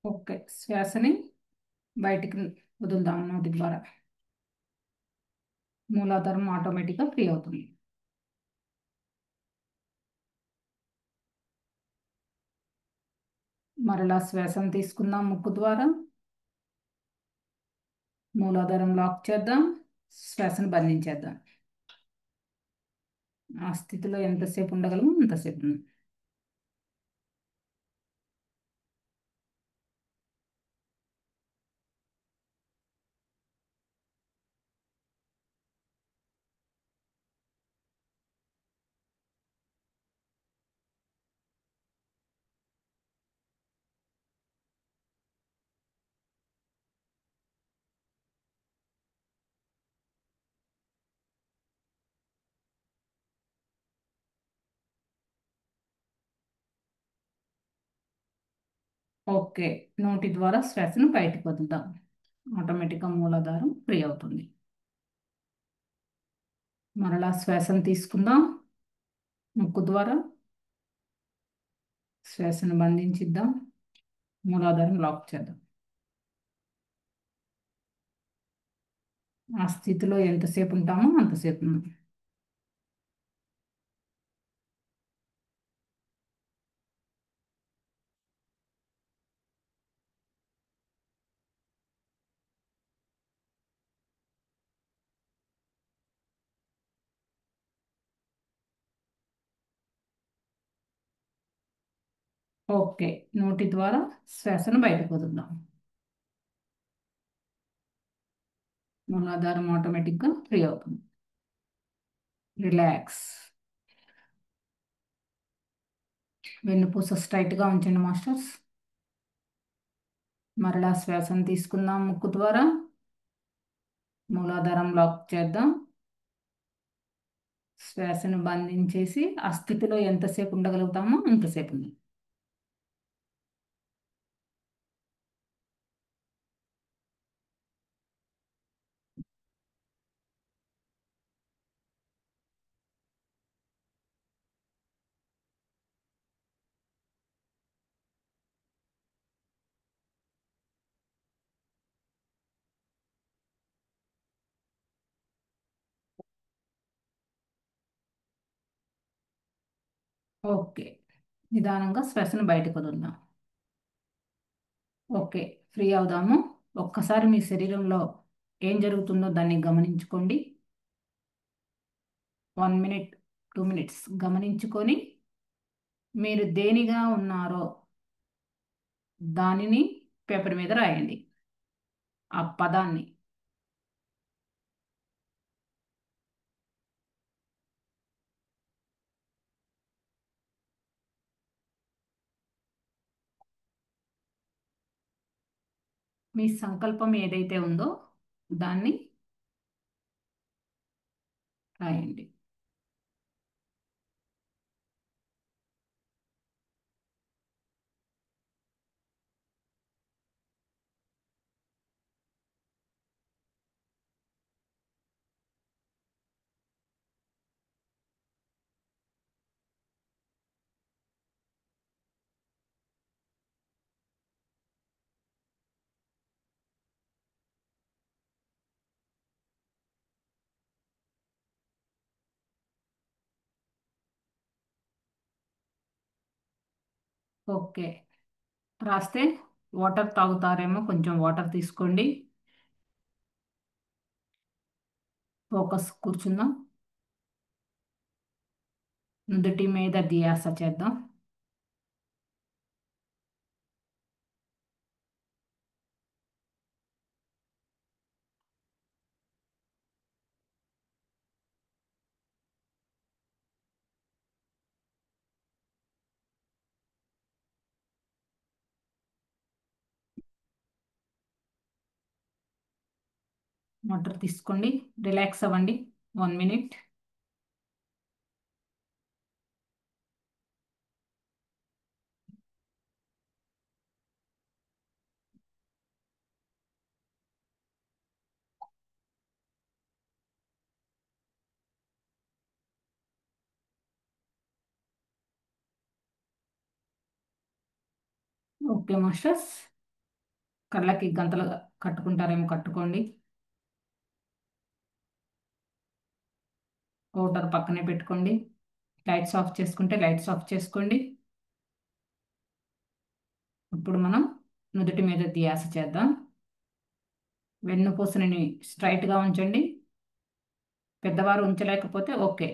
ఓకే. శ్వాసని బయటికి వదులుదాం నోటి ద్వారా. మూలాధారం ఆటోమేటిక్గా ఫ్రీ అవుతుంది. మరలా శ్వాసను తీసుకుందాం ముక్కు ద్వారా. మూలాధారం లాక్ చేద్దాం. శ్వాసను బంధించేద్దాం. ఆ స్థితిలో ఎంతసేపు ఉండగలము అంతసేపు. ఓకే. నోటి ద్వారా శ్వాసను బయటకు వదులుదాం. ఆటోమేటిక్గా మూలాధారం ఫ్రీ అవుతుంది. మరలా శ్వాసను తీసుకుందాం ముక్కు ద్వారా. శ్వాసను బంధించిద్దాం. మూలాధారం లాక్ చేద్దాం. ఆ స్థితిలో ఎంతసేపు ఉంటామో అంతసేపు ఉన్నాం. ఓకే. నోటి ద్వారా శ్వాసను బయటకు వదులుదాం. మూలాధారం ఆటోమేటిక్గా ఫ్రీ అవుతుంది. రిలాక్స్. వెన్నుపూస స్ట్రైట్గా ఉంచండి మాస్టర్స్. మరలా శ్వాసను తీసుకుందాం ముక్కు ద్వారా. మూలాధారం లాక్ చేద్దాం. శ్వాసను బంధించేసి ఆ స్థితిలో ఎంతసేపు ఉండగలుగుతామో అంతసేపు ఉంది. ఓకే. నిదానంగా శ్వాసను బయటకు వదులుదాం. ఓకే. ఫ్రీ అవుదాము. ఒక్కసారి మీ శరీరంలో ఏం జరుగుతుందో దాన్ని గమనించుకోండి. 1 మినిట్ 2 మినిట్స్ గమనించుకొని మీరు దేనిగా ఉన్నారో దానిని పేపర్ మీద రాయండి. ఆ పదాన్ని. మీ సంకల్పం ఏదైతే ఉందో దాన్ని రాయండి. ఓకే. రాస్తే వాటర్ తాగుతారేమో, కొంచెం వాటర్ తీసుకోండి. ఫోకస్ కూర్చుందాం. నుదుటి మీద ధ్యాస చేద్దాం. వాటర్ తీసుకోండి, రిలాక్స్ అవ్వండి 1 మినిట్. ఓకే మాస్టర్స్, కళ్ళకి గంతలు కట్టుకుంటారేమో కట్టుకోండి. పౌడర్ పక్కనే పెట్టుకోండి. లైట్స్ ఆఫ్ చేసుకుంటే లైట్స్ ఆఫ్ చేసుకోండి. ఇప్పుడు మనం నుదుటి మీద ధ్యాస చేద్దాం. వెన్నుపూసని స్ట్రైట్గా ఉంచండి. పెద్దవారు ఉంచలేకపోతే ఓకే.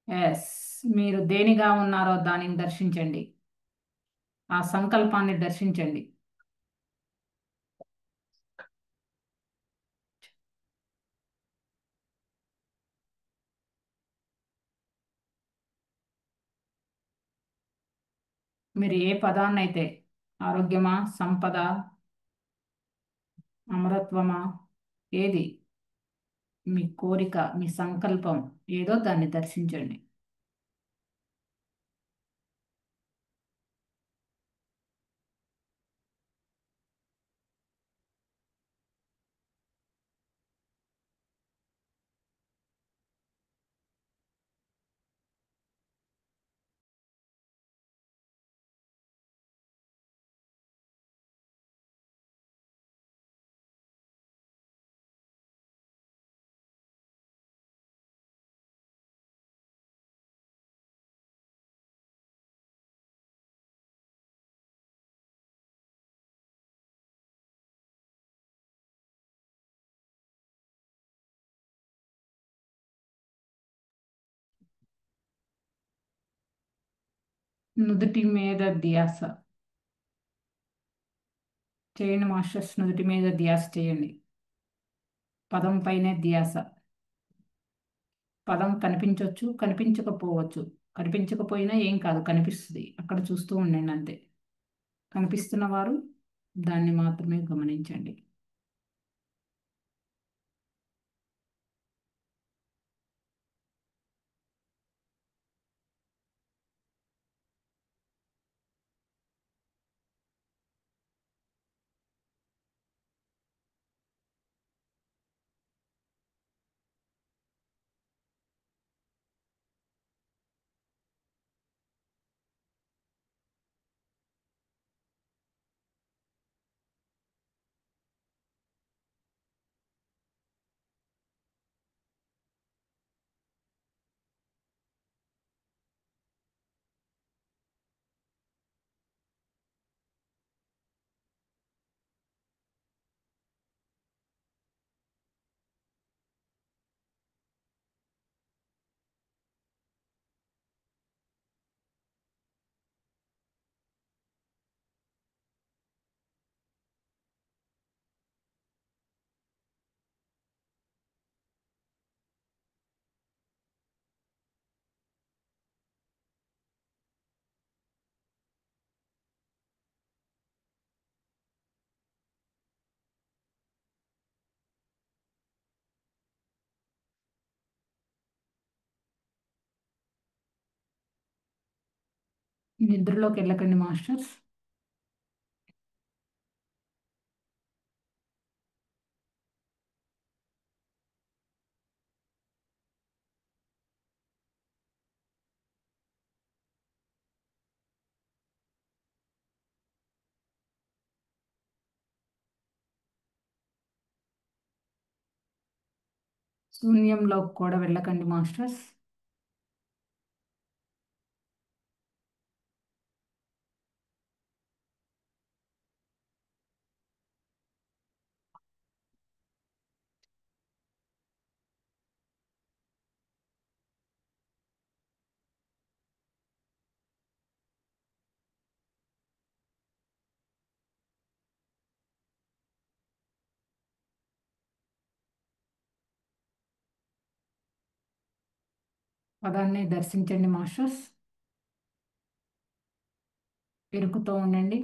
ఎస్, మీరు దేనిగా ఉన్నారో దానిని దర్శించండి. ఆ సంకల్పాన్ని దర్శించండి. మీరు ఏ పదాన్నైతే, ఆరోగ్యమా, సంపద, అమరత్వమా, ఏది మీ కోరిక, మీ సంకల్పం ఏదో దాన్ని దర్శించండి. నుదుటి మీద ధ్యాస చేయండి మాస్టర్స్. నుదుటి మీద ధ్యాస చేయండి. పదం పైనే ధ్యాస. పదం కనిపించవచ్చు, కనిపించకపోవచ్చు. కనిపించకపోయినా ఏం కాదు, కనిపిస్తుంది. అక్కడ చూస్తూ ఉండండి అంతే. కనిపిస్తున్న వారు దాన్ని మాత్రమే గమనించండి. నిద్రలోకి వెళ్ళకండి మాస్టర్స్. శూన్యంలో కూడా వెళ్ళకండి మాస్టర్స్. పదాన్ని దర్శించండి మాస్టర్స్. ఎరుకుతో ఉండండి.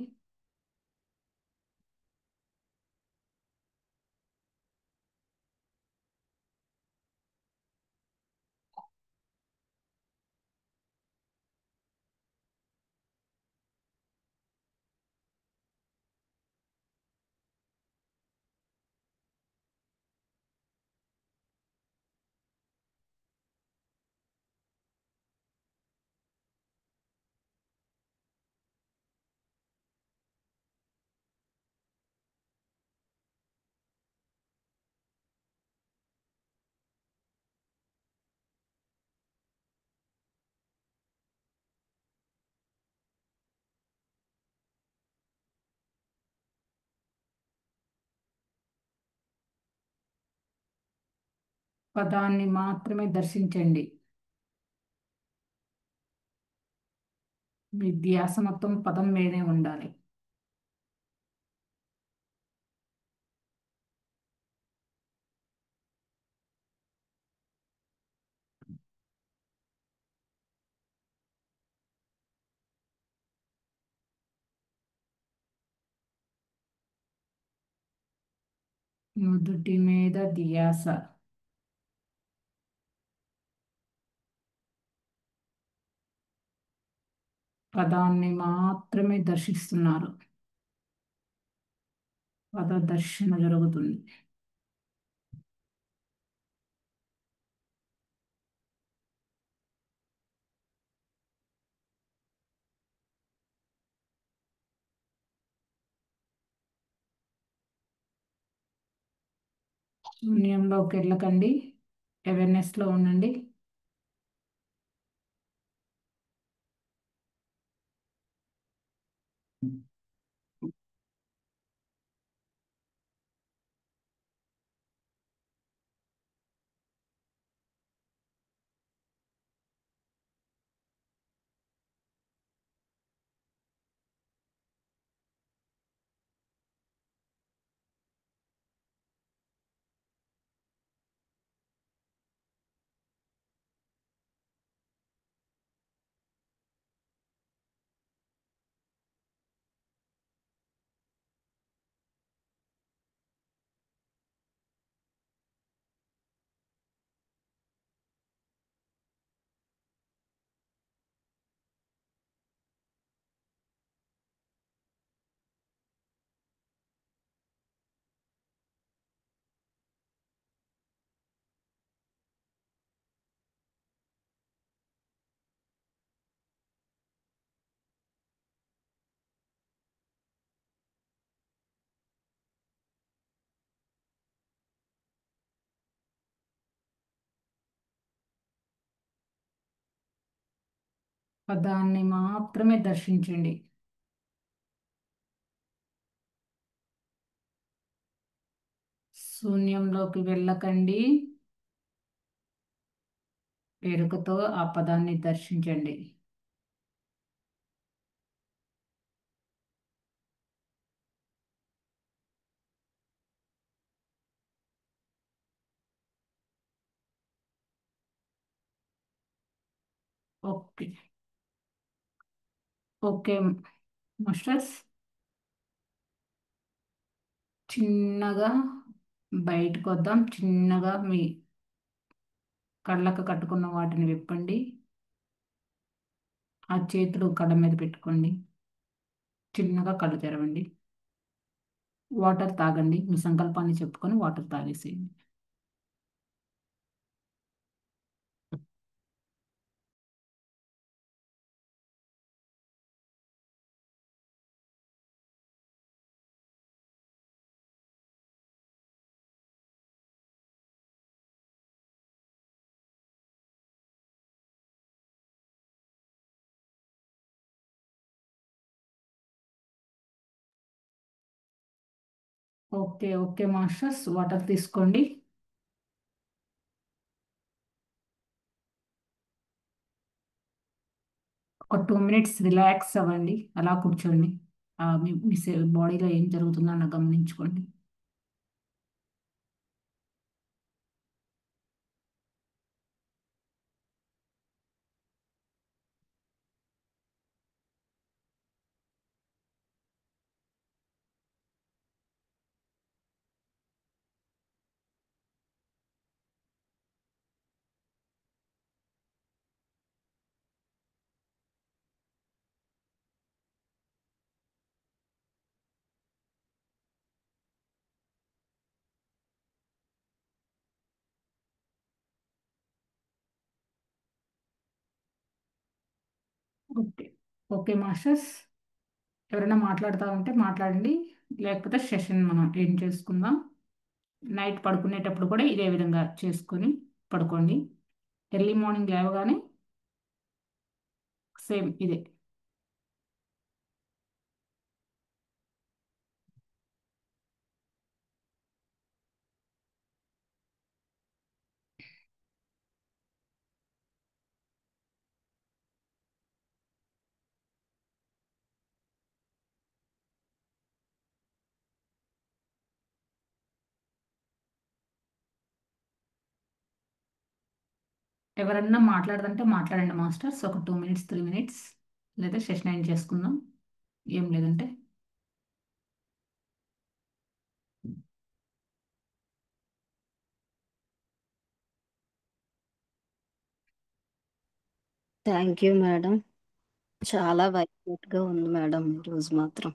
పదాన్ని మాత్రమే దర్శించండి. మీ ధ్యాస మొత్తం పదం మీదే ఉండాలి. నుదుటి మీద ధ్యాస. పదాన్ని మాత్రమే దర్శిస్తున్నారు. పద దర్శన జరుగుతుంది. శూన్యంలోకి వెళ్ళకండి. అవేర్నెస్లో ఉండండి. పదాన్ని మాత్రమే దర్శించండి. శూన్యంలోకి వెళ్ళకండి. ఎరుకతో ఆ పదాన్ని దర్శించండి. Okay okay masters. చిన్నగా బయటకు వద్దాం. చిన్నగా మీ కళ్ళకు కట్టుకున్న వాటిని విప్పండి. ఆ చేతులు కళ్ళ మీద పెట్టుకోండి. చిన్నగా కళ్ళు తెరవండి. వాటర్ తాగండి. మీ సంకల్పాన్ని చెప్పుకొని వాటర్ తాగేసేయండి. ఓకే ఓకే మాస్టర్స్, వాటర్ తీసుకోండి. ఒక 2 minutes రిలాక్స్ అవ్వండి, అలా కూర్చోండి. మీ మీ బాడీలో ఏం జరుగుతుందో అన్న గమనించుకోండి. ఓకే ఓకే మాస్టర్స్, ఎవరైనా మాట్లాడుతూ ఉంటే మాట్లాడండి, లేకపోతే సెషన్ మనం ఏం చేసుకుందాం. నైట్ పడుకునేటప్పుడు కూడా ఇదే విధంగా చేసుకొని పడుకోండి. ఎర్లీ మార్నింగ్ లేవగానే సేమ్ ఇదే. ఎవరన్నా మాట్లాడదంటే మాట్లాడండి మాస్టర్స్, ఒక 2 minutes 3 minutes, లేదా సెషన్ ఏం చేసుకుందాం. ఏం లేదంటే థ్యాంక్ యూ మేడం. చాలా గా ఉంది మేడం ఈరోజు మాత్రం.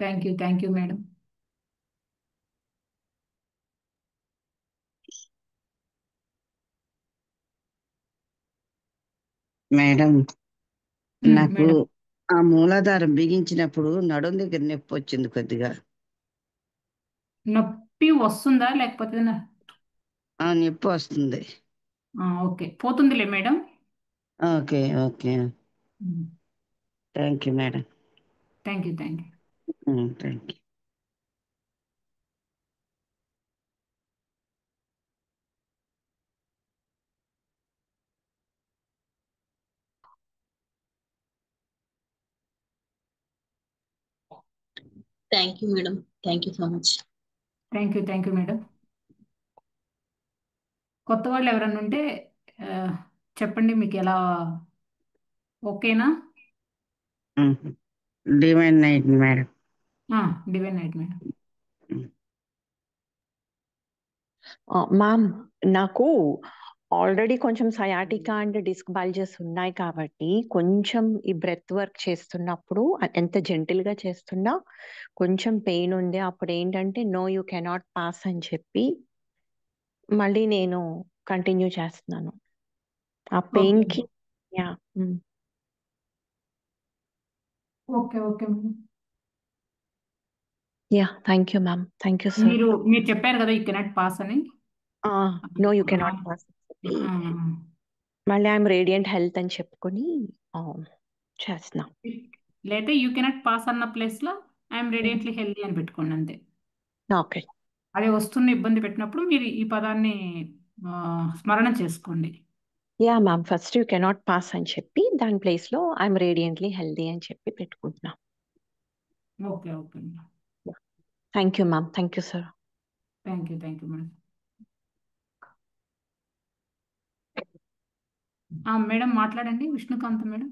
Thank you madam. మేడం, నాకు మేడం, ఆ మూలాధారం బిగించినప్పుడు నడుం దగ్గర నొప్పి వచ్చింది కొద్దిగా. నొప్పి వస్తుందా లేకపోతే ఆ నొప్పి వస్తుంది. ఓకే, పోతుందిలే madam. Okay okay, thank you madam. Thank you. Thank you. Thank you madam. Thank you so much. Thank you madam. కొత్త వాళ్ళు ఎవరన్నా ఉంటే చెప్పండి, మీకు ఎలా ఓకేనా? Divine night madam. Divine night madam. Ma'am, నాకు ఆల్రెడీ కొంచెం సయాటికా అండ్ డిస్క్ బల్జెస్ ఉన్నాయి కాబట్టి కొంచెం ఈ బ్రెత్ వర్క్ చేస్తున్నప్పుడు ఎంత జెంటిల్ గా చేస్తున్నా కొంచెం పెయిన్ ఉంది. అప్పుడు ఏంటంటే నో యూ కెనాట్ పాస్ అని చెప్పి మళ్ళీ నేను కంటిన్యూ చేస్తున్నాను ఆ పెయిన్ కి. Yeah. Okay okay madam. Yeah, thank you ma'am. Thank you sir. మీరు చెప్పారు కదా, యూ కెనాట్ పాస్ అని. నో యూ కెనాట్ పాస్ మళ్ళీ ఐఎమ్ రేడియంట్ హెల్త్ అని చెప్పుకొని చేస్తున్నా. లేదా యూ కెనాట్ పాస్ అన్న ప్లేస్ లో ఐఎమ్ రేడియంట్లీ హెల్దీ అని పెట్టుకోండి అంతే. ఓకే. అదే వస్తున్న ఇబ్బంది పెట్టినప్పుడు మీరు ఈ పదాన్ని స్మరణ చేసుకోండి. Yeah ma'am, first you cannot pass అని చెప్పి దాని ప్లేస్ లో ఐఎమ్ రేడియంట్లీ హెల్దీ అని చెప్పి పెట్టుకుంటున్నా. Okay okay. Thank you ma'am. Thank you sir. Thank you madam. Madam మాట్లాడండి, Vishnukant madam.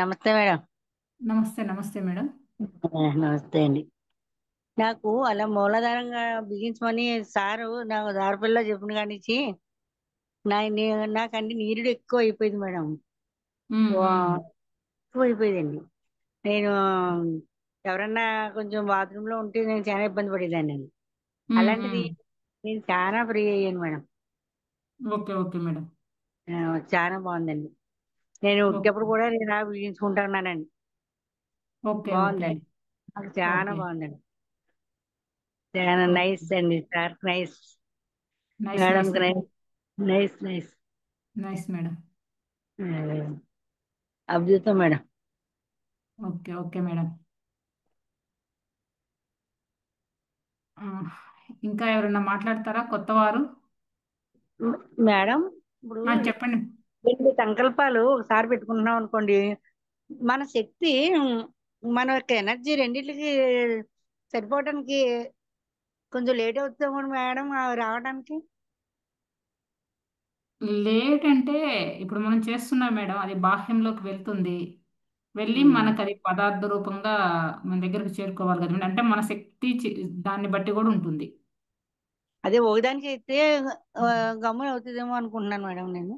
Namaste madam. Namaste madam. Namaste అండి. నాకు అలా మూలాధారంగా బిగించమని సారు నాకు దారిపిల్ల చెప్పిన కానించి నాకంటే నీరుడు ఎక్కువ అయిపోయింది మేడం. ఎక్కువ అయిపోయిందండి. నేను ఎవరన్నా కొంచెం బాత్రూమ్ లో ఉంటే నేను చాలా ఇబ్బంది పడేదాన్ని అండి. అలాంటిది నేను చాలా ఫ్రీ అయ్యాను మేడం. Okay okay madam. చాలా బాగుందండి. నేను ఉట్టేప్పుడు కూడా నేను ఇలా బిగించుకుంటున్నానండి. ఓకే బాగుందండి, నాకు చాలా బాగుందండి. చాలా నైస్ అండి sir. Nice madam. Nice nice nice madam. అద్భుతం మేడం. Okay okay madam. ఆ, ఇంకా ఎవరైనా మాట్లాడతారా కొత్త వారు? మేడం ఇప్పుడు చెప్పండి. 2 సంకల్పాలు ఒకసారి పెట్టుకుంటున్నాం అనుకోండి, మన శక్తి మన యొక్క ఎనర్జీ రెండిట్లకి సరిపోవడానికి కొంచెం లేట్ అవుతుందేమో మేడం అవి రావడానికి. లేట్ అంటే ఇప్పుడు మనం చేస్తున్నాం మేడం, అది బాహ్యంలోకి వెళ్తుంది. వెళ్ళి మనకు అది పదార్థ రూపంగా మన దగ్గరకు చేరుకోవాలి కదా మేడం. అంటే మన శక్తి దాన్ని బట్టి కూడా ఉంటుంది. అదే ఒకదానికి అయితే గమ్మున అవుతుందేమో అనుకుంటున్నాను మేడం నేను.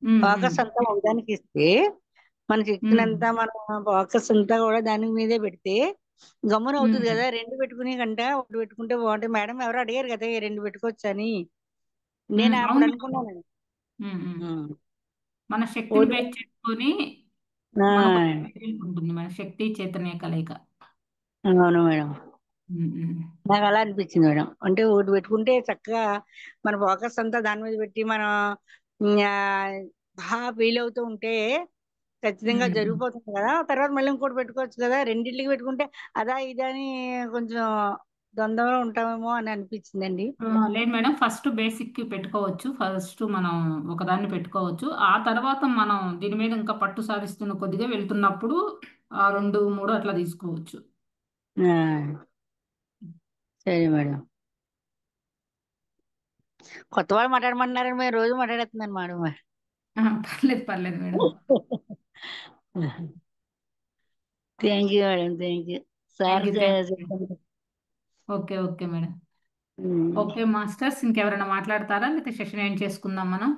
ఉమ్, ఫోకస్ అంతా ఒకదానికి ఇస్తే మన శక్తినంతా మన ఫోకస్ అంతా కూడా దాని మీదే పెడితే గమ్మున అవుతుంది కదా. 2 పెట్టుకునే కంటే ఒకటి పెట్టుకుంటే బాగుంటుంది మేడం. ఎవరు అడిగారు కదా 2 పెట్టుకోవచ్చు అని, నేను అప్పుడు అవును. అనుకున్నాను. మన శక్తిని ఒకటి బేస్ చేసుకొని ఆ, మనకు ఉంటుంది మన శక్తి చైతన్య కలయిక. అవును మేడం. ఉమ్, ఉమ్. నాకు అలా అనిపించింది మేడం. అంటే ఒకటి పెట్టుకుంటే చక్కగా మన ఫోకస్ అంతా దాని మీద పెట్టి మనం ఆ, బాగా ఫీల్ అవుతూ ఉంటే ఖచ్చితంగా జరిగిపోతుంది కదా. తర్వాత మళ్ళీ ఇంకోటి పెట్టుకోవచ్చు కదా. రెండింటికి పెట్టుకుంటే అదా ఇదా అని కొంచెం ద్వంద్వలో ఉంటామేమో అని అనిపించిందండి. లేదు మేడం, ఫస్ట్ బేసిక్ కి పెట్టుకోవచ్చు. ఫస్ట్ మనం ఒకదాన్ని పెట్టుకోవచ్చు. ఆ తర్వాత మనం దీని మీద ఇంకా పట్టు సాధిస్తున్న కొద్దిగా వెళ్తున్నప్పుడు ఆ 2, 3 అట్లా తీసుకోవచ్చు. ఆ, సరే మేడం. కొత్త వాళ్ళు మాట్లాడమంటున్నారని మేము రోజు మాట్లాడేస్తున్నాను మేడం. పర్లేదు పర్లేదు madam. Thank you madam. Thank you sir. Okay okay madam. Okay masters, ఇంకెవరైనా మాట్లాడతారా లేకపోతే సెషన్ ఏం చేసుకుందాం మనం?